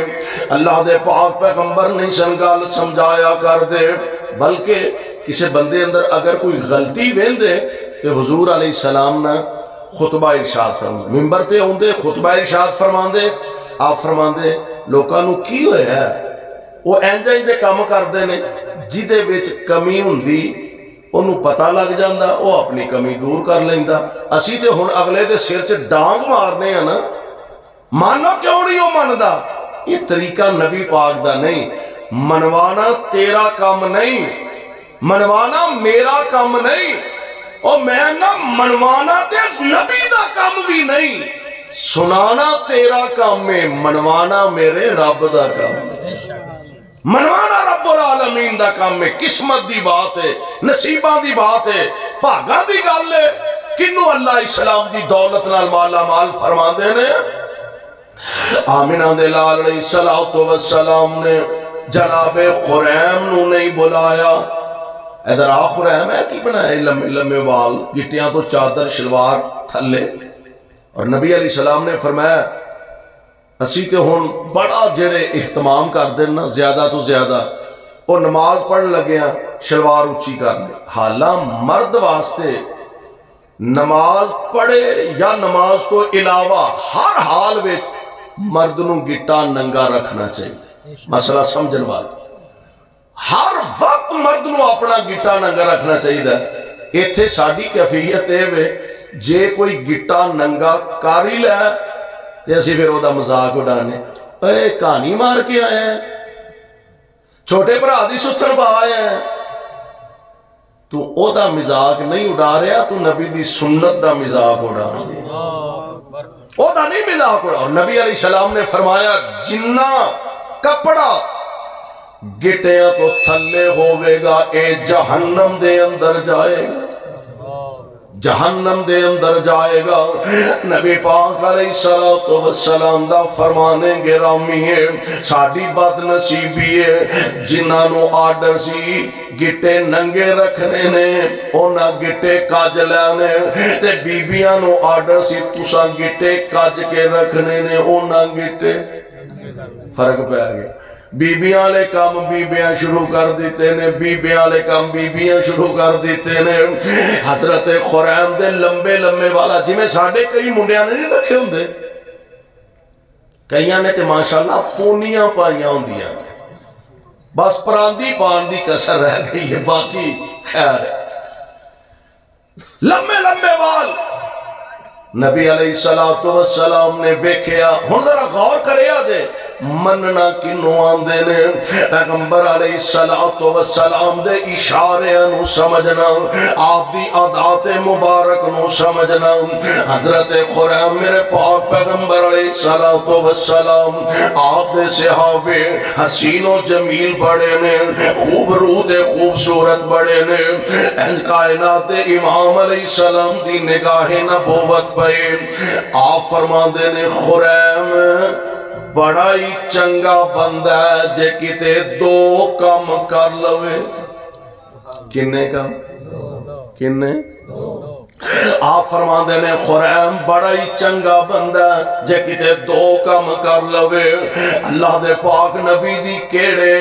اللہ دے پاک پیغمبر نہیں سنگال سمجھایا کر دے، بلکہ کسی بندے اندر اگر کوئی غلطی وین دے تو حضور علیہ السلام نے خطبہ ارشاد فرما، ممبر تے ہوندے خطبہ ارشاد فرما دے، آپ فرما دے لوکاں نو کی ہوئے ہے وہ اینجا ہی دے کام کر دے نے جیدے وچ کمی ہوندی انہوں پتہ لگ جاندہ وہ اپنی کمی دور کر لیندہ۔ اسی دے ہن اگلے دے سر چ ڈانگ مارنے ہیں نا، مانو کیوں نہیں ہو ماندہ؟ یہ طریقہ نبی پاک دا نہیں۔ منوانا تیرا کام نہیں، منوانا میرا کام نہیں، اور میں نہ منوانا تے نبی دا کام بھی نہیں، سنانا تیرا کام میں، منوانا میرے رب دا کام میں، منوانا رب العالمین دا کام میں۔ قسمت دی بات ہے، نصیبہ دی بات ہے، بھاگا دی گل ہے، کنو اللہ اسلام دی دولت نال مالا مال فرما دینے۔ آمینہ دے لال علیہ السلام نے جناب خریم نو نہیں بلایا، ادھر آ خریم ہے کی بنائے لمے لمے وال، گٹیاں تو چادر شلوار تھلے، اور نبی علیہ السلام نے فرمایا اسی تے ہون بڑا جڑے اہتمام کر دینا زیادہ تو زیادہ، اور نماز پڑھ لگیاں شلوار اچھی کرنے۔ حالاں مرد واسطے نماز پڑھے یا نماز تو علاوہ ہر حال وچ مرد نو گٹا ننگا رکھنا چاہیے، مسئلہ سمجھن والا، ہر وقت مرد نو اپنا گٹا ننگا رکھنا چاہیے۔ ایتھے ساڈی کیفیت ہے جے کوئی گٹا ننگا کاری لے تے اسی پھر وہ دا مذاق اڑانے، اے کہانی مار کے آئے ہیں، چھوٹے برا دی ستھر پا آئے ہیں، تو او دا مذاق نہیں اڑا رہا، تو نبی دی سنت دا مذاق اڑا رہا، او دا نہیں مذاق اڑا۔ اور نبی علیہ السلام نے فرمایا جنہ کپڑا گٹیاں تو تھلے ہوئے گا اے جہنم دے اندر جائے گا، جہنم دے اندر جائے گا۔ نبی پاک علیہ السلام دا فرمانے گرامی ہے، ساڑھی بد نصیبی ہے جنہاں نو آڈر سی گٹے ننگے رکھنے نے اونا گٹے کاج لینے، تے بیبیاں نو آڈر سی تسا گٹے کاج کے رکھنے نے اونا گٹے، فرق پہ آگے۔ بیبیاں لے کام بیبیاں شروع کر دیتے نے، بیبیاں لے کام بیبیاں شروع کر دیتے نے۔ حضرت خریم دے لمبے لمبے والا جی میں ساڑھے کئی منڈیاں نے نہیں رکھے ہوں دے، کئیاں نے تے ماشاءاللہ پونیاں پائیاں ہوں دیا، بس پراندی پاندی کسر رہ گئی ہے، باقی خیر ہے۔ لمبے لمبے وال نبی علیہ السلام نے بیکھیا، ہن ذرا غور کرے آجے مننا کنوں آندے نے پیغمبر علیہ السلام دے اشارے نو سمجھنا آپ دی عادات مبارک نو سمجھنا حضرت خریم میرے پاک پیغمبر علیہ السلام آپ دے صحابے حسین و جمیل بڑے نے خوب روح دے خوبصورت بڑے نے اہل کائنات امام علیہ السلام دی نگاہ نبوت پہ آپ فرما دے نے خریم بڑا ہی چنگا بندہ ہے جے کتے دو کام کر لوے کنے کام کنے آپ فرما دے نے خریم بڑا ہی چنگا بندہ ہے جے کتے دو کام کر لوے اللہ دے پاک نبی دی کیڑے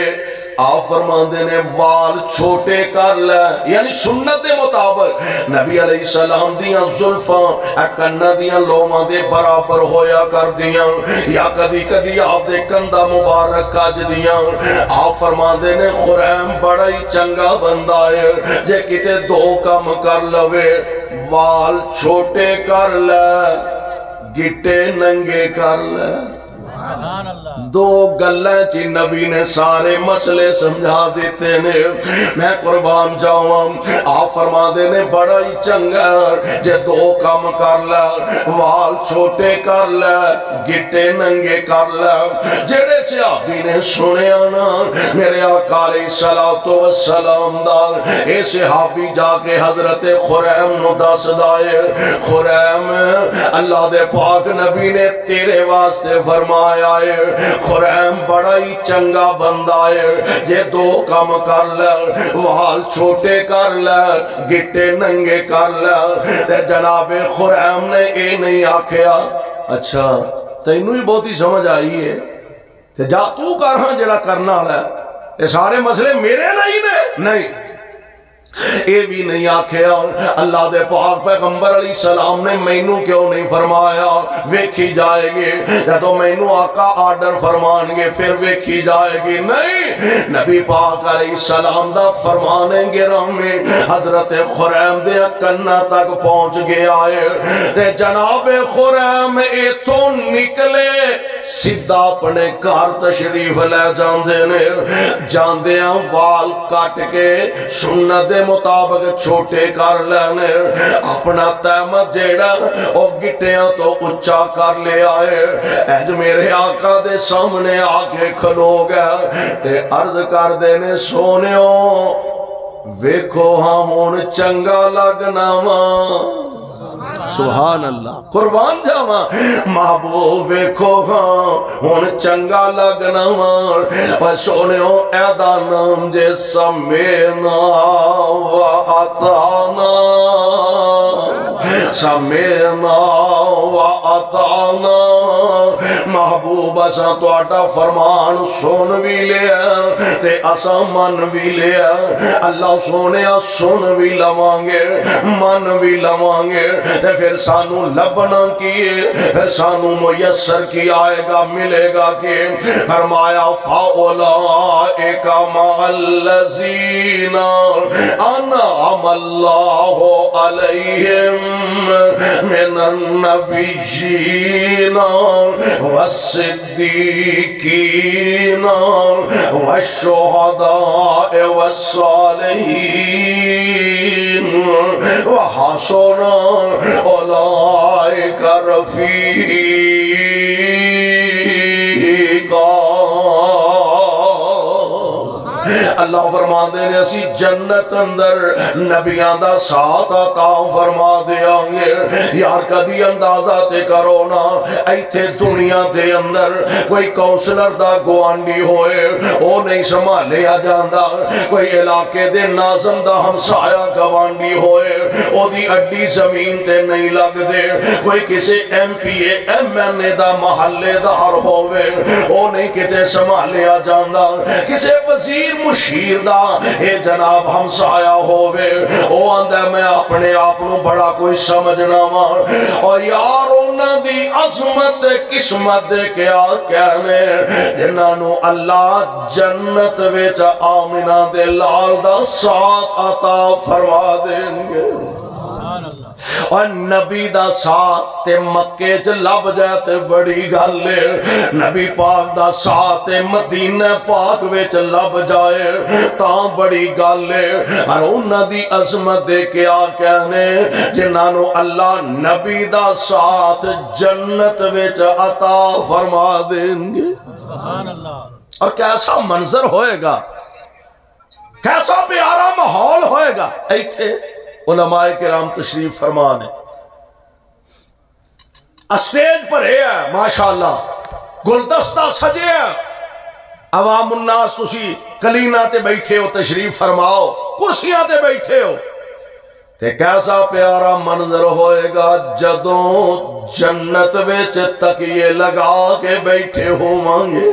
آپ فرماندے نے وال چھوٹے کر لے یعنی سنت دے مطابق نبی علیہ السلام دیاں زلفاں کنہ دیاں لوماں دے برابر ہویا کر دیاں یا کدی کدی آپ دے کندہ مبارک کاج دیاں آپ فرماندے نے خریم بڑا ہی چنگا بندہ ہے جے کتے دو کام کر لوے وال چھوٹے کر لے گٹے ننگے کر لے دو گلیں چی نبی نے سارے مسئلے سمجھا دیتے نے میں قربان جاؤں آپ فرما دے نے بڑا ہی چنگا جے دو کام کر لے وال چھوٹے کر لے گٹے ننگے کر لے جڑے صحابی نے سنے آنا میرے آقا علیہ السلام دار اے صحابی جا کے حضرت خریم نو دس دائے خریم اللہ دے پاک نبی نے تیرے واسطے فرمایا خریم بڑا ہی چنگا بندہ ہے جے دو کام کر لے وال چھوٹے کر لے گٹے ننگے کر لے تے جناب خریم نے اے نہیں آکھیا اچھا تینوں ہی بہت ہی سمجھ آئی ہے تے جا تو کر ہاں جڑا کرنا ہے یہ سارے مسئلے میرے نہیں اے بھی نہیں آکھیا اللہ دے پاک پیغمبر علیہ السلام نے مینوں کیوں نہیں فرمایا ویکھی جائے گی یا تو مینوں آقا آرڈر فرمان گے پھر ویکھی جائے گی نہیں نبی پاک علیہ السلام دا فرمانے گرام میں حضرت خریم دے کنہ تک پہنچ گیا ہے تے جناب خریم اے تو نکلے سدھا اپنے کار تشریف لے جاندے ہیں وال کٹ کے سنت مطابق چھوٹے کر لینے اپنا تیمت جیڑا او گٹیاں تو اچھا کر لے آئے اج میرے آقا دے سامنے آگے کھلو گیا تے عرض کر دینے سونیوں ویکھو ہاں ہون چنگا لگنا ماں سبحان اللہ قربان جاواں محبوب ویکھو ہاں ہن چنگا لگنا وا سونیو اے دا نام جے سمینا و عطانا سمینا و عطانا محبوب اساں تہاڈا فرمان سن بھی لیا تے اساں من بھی لیا اللہ سونیا سن بھی لواں گے من بھی لواں گے تے پھر سانو لبنا کیے پھر سانو میسر کی آئے گا ملے گا کہ فرمایا فَأُولَئِكَ مَعَ الَّذِينَ أَنْعَمَ اللَّهُ عَلَيْهِمْ مِنَ النَّبِيِّينَ وَالصِّدِّيقِينَ وَالشُّهَدَاءِ وَالصَّالِحِينَ وَحَسُنَ أولئك رفيقا اللہ فرما دے نے اسی جنت اندر نبیاں دا ساتھ عطا فرما دیا گے یار کدی اندازہ تے کرو نا ایتھے دنیا دے اندر کوئی کونسلر دا گوانڈی ہوئے او نہیں سنبھالیا جاندا کوئی علاقے دے ناظم دا ہمسایہ گوانڈی ہوئے او دی اڈی زمین تے نہیں لگ دے کوئی کسی ایم پی ایم این اے دا محلے دار ہوئے او نہیں کتے سنبھالیا جاندا کسی وزیر مشیر دا اے جناب ہمسایہ ہوئے او آندہ میں اپنے آپنوں بڑا کوئی سمجھنا ماں اور یار انہاں دی عظمت قسمت دے کیا کہنے جنہاں اللہ جنت ویچ آمنہ دے لال دا ساتھ عطا فرما دیں گے اور نبی دا ساتھ تے مکے چ لب جائے تے بڑی گل ہے، نبی پاک دا ساتھ تے مدینہ پاک وچ لب جائے تاں بڑی گل ہے۔ اور انہاں دی عظمت دے کیا کہنے جنہاں نو اللہ نبی دا ساتھ جنت وچ عطا فرما دیں گے۔ سبحان اللہ۔ اور کیسا منظر ہوئے گا، کیسا پیارا ماحول ہوئے گا۔ ایتھے علماء کرام تشریف فرمانے اسٹیج پر ہے ماشاءاللہ، گلدستہ سجے ہیں، عوام الناس تسی کلینا تے بیٹھے ہو، تشریف فرماؤ، کرسیاں تے بیٹھے ہو، تے کیسا پیارا منظر ہوئے گا جدوں جنت وچ تکیے لگا کے بیٹھے ہو مانگے۔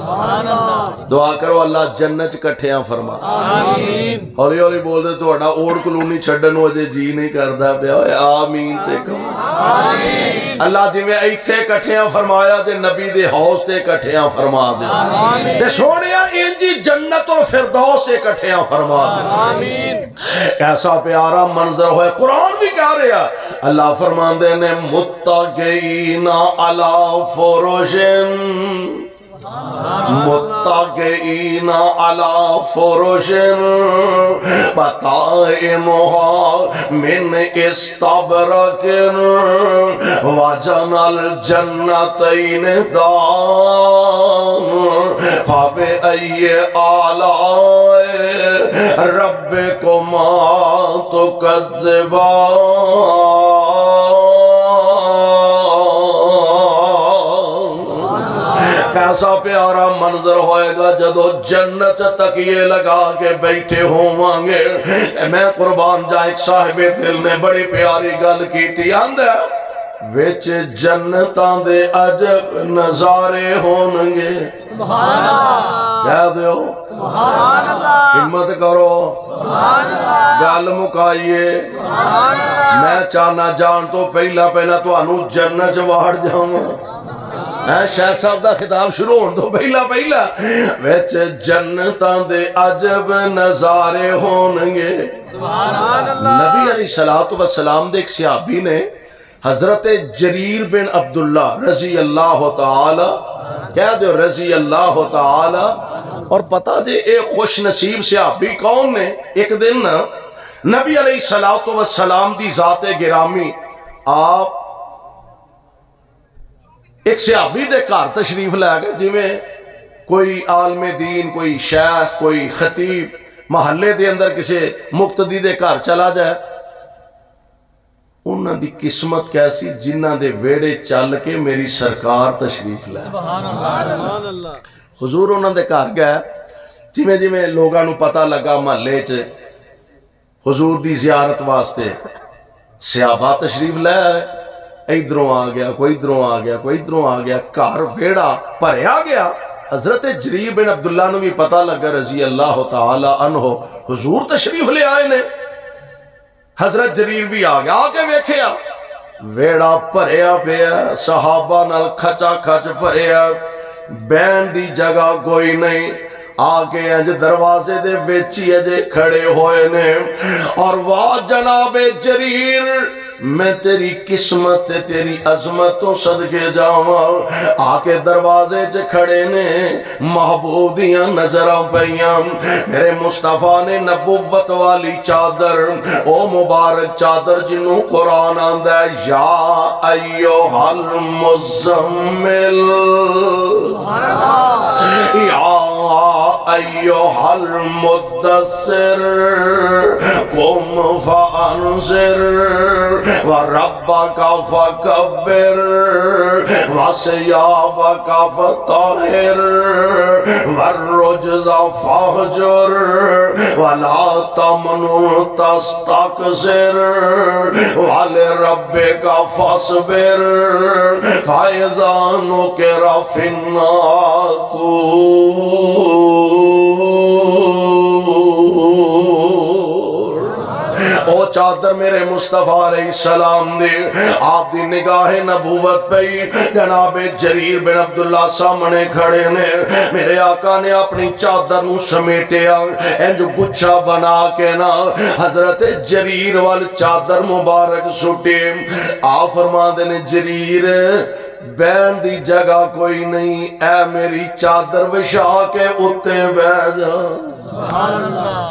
سبحان اللہ۔ دعا کرو اللہ جنت کٹھیاں فرما۔ آمین۔ ہولی ہولی بول دے تو اڑا اوڑ کلونی چھڑن ہو جے جی نہیں کردا پیا، آمین تے کہو۔ آمین۔ اللہ جی میں ایتھے کٹھیاں فرمایا تے نبی دے حوض تے کٹھیاں فرما دے، تے سونیا انجی جنت الفردوس تے کٹھیاں فرما دے۔ آمین۔ ایسا پیارا منظر ہوئے، قرآن بھی کہہ رہا اللہ فرماندے نے متقین علی فرشن، متقین علی فرشن بطائنها من استبرق وجن الجنتین دان فبأي آلاء ربكما تكذبان۔ کیسا پیارا منظر ہوئے گا جدو جنت تکیے لگا کے بیٹھے ہوں گے۔ میں قربان جا ایک صاحب دل نے بڑی پیاری گل کی تھی، آندھا وچ جنتاں دے عجب نظارے ہونگے۔ سبحان اللہ۔ کہہ دیو سبحان اللہ۔ ہمت کرو، سبحان اللہ۔ گل مکائیے، سبحان اللہ۔ میں چاہنا جان تو پہلا تو انو جنت واڑ جاؤں۔ شیخ صاحب دا خطاب شروع ہون دو، پہلا وچ جنتاں دے عجب نظارے ہونگے۔ سبحان اللہ۔ نبی علیہ السلام دے ایک صحابی نے حضرت جریر بن عبداللہ رضی اللہ تعالی، کہہ دو رضی اللہ تعالی، اور پتہ دے ایک خوش نصیب صحابی کون نے، ایک دن نبی علیہ السلام دی ذات گرامی آپ ایک صحابی دے گھر تشریف لے گئے، جی میں کوئی عالم دین، کوئی شیخ، کوئی خطیب محلے دے اندر کسی مقتدی دے گھر چلا جائے، انہاں دی قسمت کیسی جنہاں دے ویڑے چل کے میری سرکار تشریف لے۔ سبحان اللہ۔ حضور انہاں دے گھر گئے، جی میں لوگاں نو پتہ لگا محلے چ حضور دی زیارت واسطے صحابہ تشریف لے آئے، ادھروں آ گیا، کوئی ادھروں آ گیا، کوئی ادھروں آ گیا، گھر ویڑا بھریا گیا۔ حضرت جریر بن عبداللہ نو بھی پتہ لگا رضی اللہ تعالی عنہ حضور تشریف لے آئے نے، حضرت جریر بھی آ گیا، آ کے ویکھیا ویڑا بھریا پیا، صحابہ نال کھچا کھچ بھریا، بین دی جگہ کوئی نہیں، آگے انج دروازے دے ویچی اجے کھڑے ہوئے نے، اور واہ جناب جریر میں تیری قسمت تیری عظمتوں صدقے جاواں، آکے دروازے چ کھڑے نے، محبوب دیاں نظراں پیاں، میرے مصطفیٰ نے نبوت والی چادر، او مبارک چادر جنوں قرآن آندہ ہے یا ایوہ المزمل، یا ایوہ المدثر قم فانذر وربک فکبر وثیابک فطہر والرجز فاہجر ولا تمنن تستکثر ولربک فاصبر فاذا نقر فی الناقور۔ او چادر میرے مصطفیٰ علیہ السلام دے آپ دی نگاہ نبوت پئی جناب جریر بن عبداللہ سامنے کھڑے نے میرے آقا نے اپنی چادر نو سمیٹیا انج گچھا بنا کے نا حضرت جریر وال چادر مبارک سٹے آپ فرما دینے جریر بین دی جگہ کوئی نہیں اے میری چادر وشا کے اتے بہ جا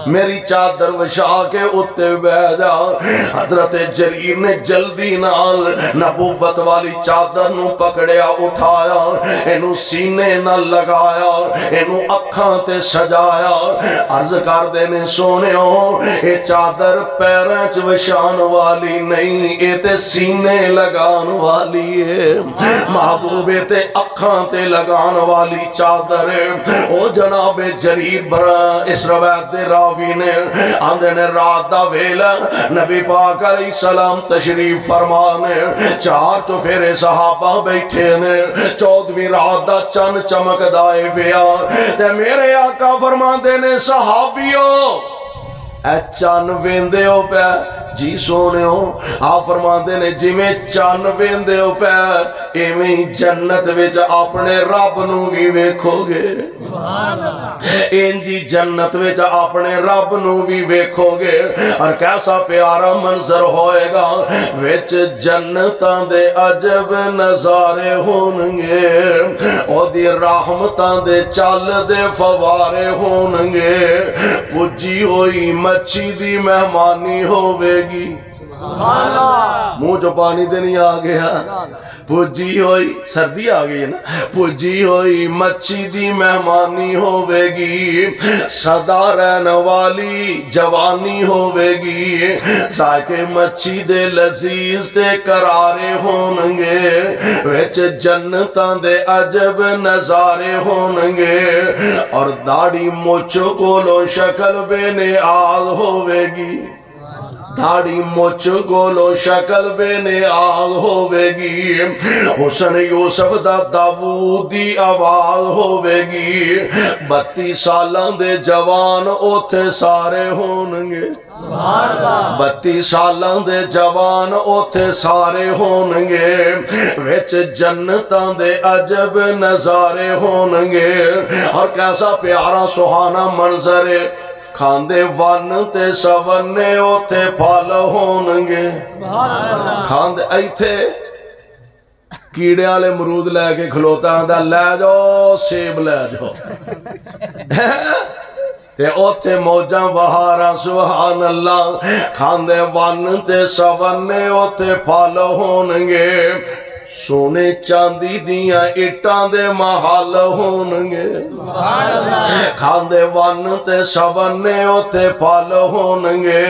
میری چادر وشا کے اتے بہ جا حضرت جریر نے جلدی نال نبوت والی چادر نو پکڑیا اٹھایا انو سینے نہ لگایا انو اکھاں تے سجایا عرض کر دینے سونے ہو اے چادر پیرانچ وشان والی نہیں اے تے سینے لگان والی ہے محبوبے تے اکھاں تے لگان والی چادر او جناب جریر برا اس روایت دے راوی نے آندھے نے رات دا ویلا نبی پاک علیہ السلام تشریف فرمانے چار چوفیرے صحابہ بیٹھے نے 14ویں رات دا چن چمک دائے بیا تے میرے آقا فرماندے نے صحابیوں اے چن ویندے ہو پہ جی سونے ہو آپ فرماندے نے جی میں چن ویندے ہو پہ ایویں جنت وچ اپنے رب نو بھی ویکھو گے انجی جنت وچ اپنے رب نو بھی ویکھو گے اور کیسا پیارا منظر ہوئے گا وچ جنتاں دے عجب نظارے ہونگے او دی رحمتاں دے چل دے فوارے ہونگے پجی ہوئی مچھی دی مہمانی ہوئے گی منہ جو پانی دے نہیں آگیا پجی ہوئی سردی آگئی ہے نا پجی ہوئی مچھی دی مہمانی ہوئے گی صدا رہن والی جوانی ہوئے گی ساکے مچھی دے لذیذ دے قرارے ہونگے ویچ جنتاں دے عجب نظارے ہونگے اور داڑی مچھو کولو شکل بے نیاز ہوئے گی داڑی مچ گولو شکل بے نیاز ہوئے گی حسن یوسف دا داوودی آواز ہوئے گی 32 سالان دے جوان اوتھے سارے ہونگے 32 سالان دے جوان اوتھے سارے ہونگے وچ جنتاں دے عجب نظارے ہونگے اور کیسا پیارا سہانا منظر ہے کھاندے ون تے سونے اوتھے پھل ہونگے کھاندے ایتھے کیڑے والے مرود لے کے کھلوتا آندا لے جاؤ سیب لے جاؤ تے اوتھے موجاں بہاراں سبحان اللہ کھاندے ون تے سونے اوتھے پھل ہونگے سونے چاندی دیاں اٹاں دے محل ہونگے کھاندے ون تے سونے اوتے پھل ہونگے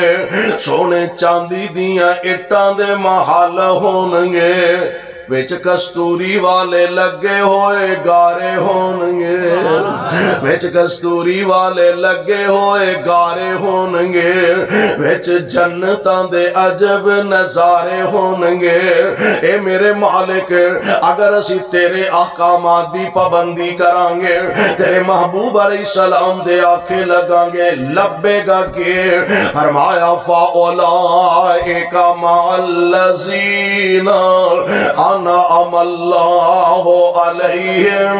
سونے چاندی دیاں اٹاں دے محل ہونگے وچ کستوری والے لگے ہوئے گارے ہونگے وچ کستوری والے لگے ہوئے گارے ہونگے وچ جنتاں دے عجب نظارے ہونگے اے میرے مالک اگر اسی تیرے احکامات دی پابندی کرانگے تیرے محبوب علیہ السلام دے آنکھیں لگانگے لبے گا کہ فرمایا فَأُولَئِكَ مَعَ الَّذِينَ أَنْعَمَ اللَّهُ عَلَيْهِمْ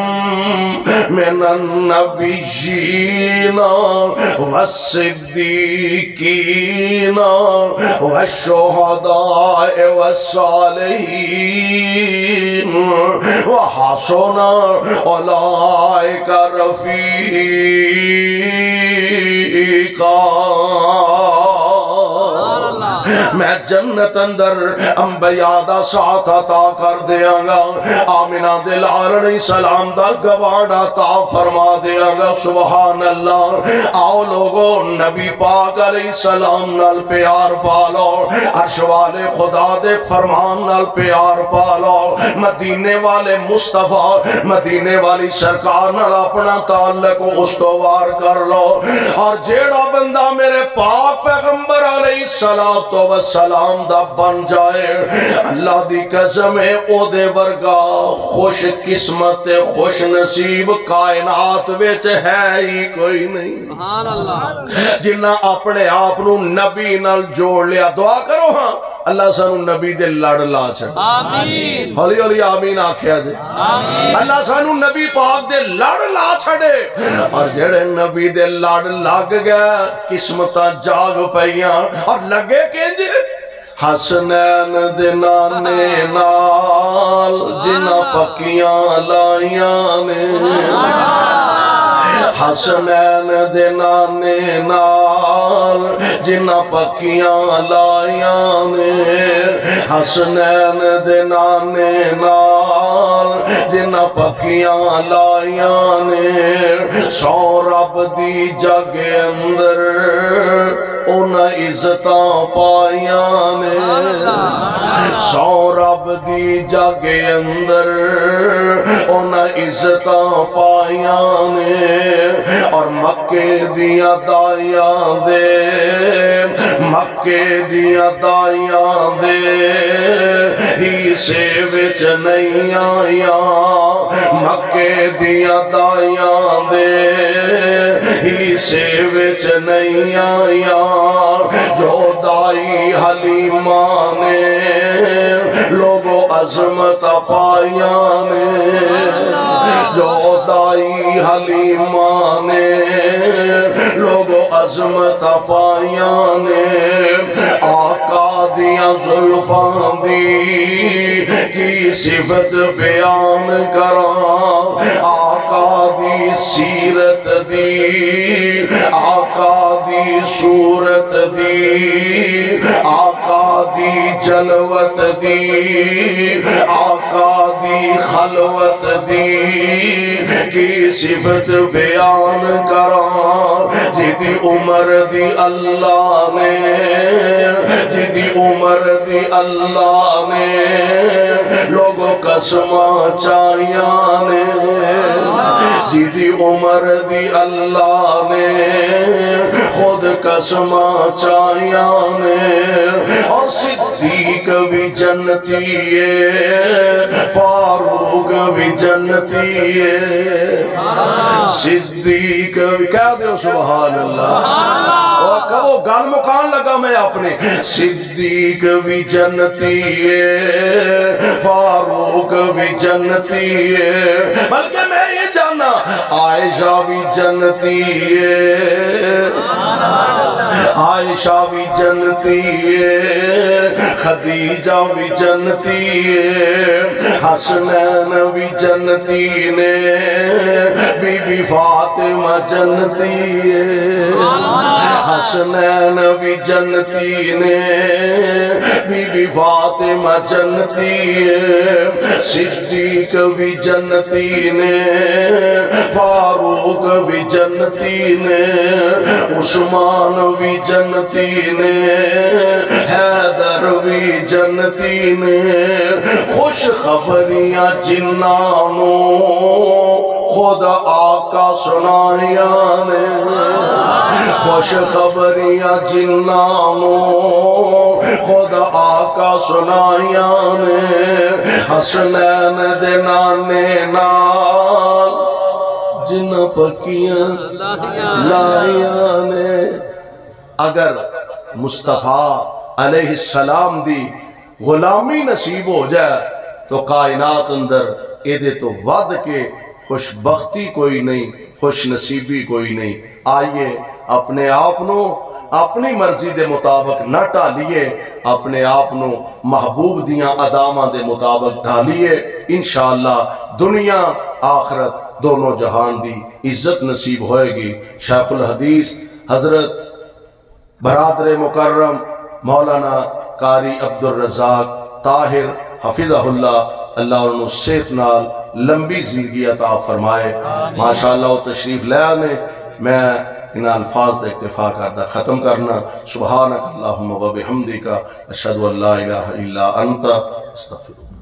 مِنَ النَّبِيِّينَ وَالصِّدِّيقِينَ وَالشُّهَدَاءِ وَالصَّالِحِينَ وَحَسُنَ أُولَئِكَ رفیقا میں جنت اندر انبیاء دا ساتھ عطا کر دیاں گا آمینہ دلال علیہ السلام دا گوارڈ عطا فرما دیاں گا سبحان اللہ آؤ لوگو نبی پاک علیہ السلام نال پیار پالو عرش والے خدا دے فرمان نال پیار پالو مدینے والے مصطفیٰ مدینے والی سرکار نال اپنا تعلق کو استوار کر لو اور جیڑا بندہ میرے پاک پیغمبر علیہ السلام السلام دا بن جائے اللہ دی قسم ہے او دے ورگا خوش قسمت خوش نصیب کائنات وچ ہے ہی کوئی نہیں سبحان اللہ جنہ اپنے آپ نو نبی نال جوڑ لیا دعا کرو ہاں اللہ سانو نبی دے لڑ لا چھڑ آمین ہولی ہولی آمین آکھیا جے آمین اللہ سانو نبی پاک دے لڑ لا چھڑے اور جڑے نبی دے لڑ لگ گئے قسمتاں جاگ پئیاں اور لگے کہ جی حسنین دے نانے نال جنہ پکیاں لائیاں نے حسنین دے نانے نال جنہ پکیاں لائیاں نے حسنین دے نانے نال جنہ پکیاں لائیاں نے سو رب دی جگ اندر انہاں عزتاں پائیاں نے سو رب دی جگ اندر انہاں عزتاں پائیاں نے اور مکے دیاں دائیاں دے مکے دیاں دائیاں دے ہی سے وچ نہیں آیاں مکے دیاں دائیاں دے ہی سے وچ نہیں آیاں جو دائی حلیمہ نے لوگوں عظمت پائیاں نے جو دائی حلیمہ نے لوگوں عظمت پائیاں نے آقا دیاں زلفاں دی کی صفت بیان کراں آقا دی سیرت دی آقا دی صورت دی آقا دی جلوت دی آقا دی خلوت دی کی صفت بیان کراں جدی عمر دی اللہ نے جدی عمر دی اللہ نے لوگوں قسماں چاہیاں نے جدی عمر دی اللہ نے خود قسماں چاہیاں نے اور صدیق بھی جنتی ہے فاروق بھی جنتی ہے صدیق بھی کہہ دے سبحان اللہ اور کبھو گال مکان لگا میں اپنے صدیق بھی جنتی ہے فاروق بھی جنتی ہے بلکہ میں یہ جانا عائشہ بھی جنتی ہے عائشہ بھی جنتی ہے خدیجہ بھی جنتی ہے حسنین بھی جنتی نے بی بی فاطمہ جنتی ہے حسنین بھی جنتی نے بی بی فاطمہ جنتی ہے صدیق بھی جنتی نے فاروق بھی جنتی نے عثمان بھی جنتی نے حیدر بھی جنتی نے خوش خبریاں جنانوں خود آقا سنائیاں نے خوش خبریاں جنانوں خود آقا سنائیاں نے حسنین دے نانے نال جنہ پکیاں لائیاں نے اگر مصطفیٰ علیہ السلام دی غلامی نصیب ہو جائے تو کائنات اندر ایدے تو ود کے خوش بختی کوئی نہیں خوش نصیبی کوئی نہیں آئیے اپنے آپنوں اپنی مرضی دے مطابق نہ ٹالیے اپنے آپنوں محبوب دیاں ادامہ دے مطابق ڈالیے انشاءاللہ دنیا آخرت دونوں جہان دی عزت نصیب ہوئے گی شیخ الحدیث حضرت برادر مکرم مولانا قاری عبدالرزاق طاہر حفظہ اللہ اللہ انہوں صحت نال لمبی زندگی عطا فرمائے ماشاءاللہ و تشریف لے آنے میں ان الفاظ دا اکتفا کردہ ختم کرنا سبحانک اللہم و بحمدک اشہدو ان لا الہ الا انت استغفرک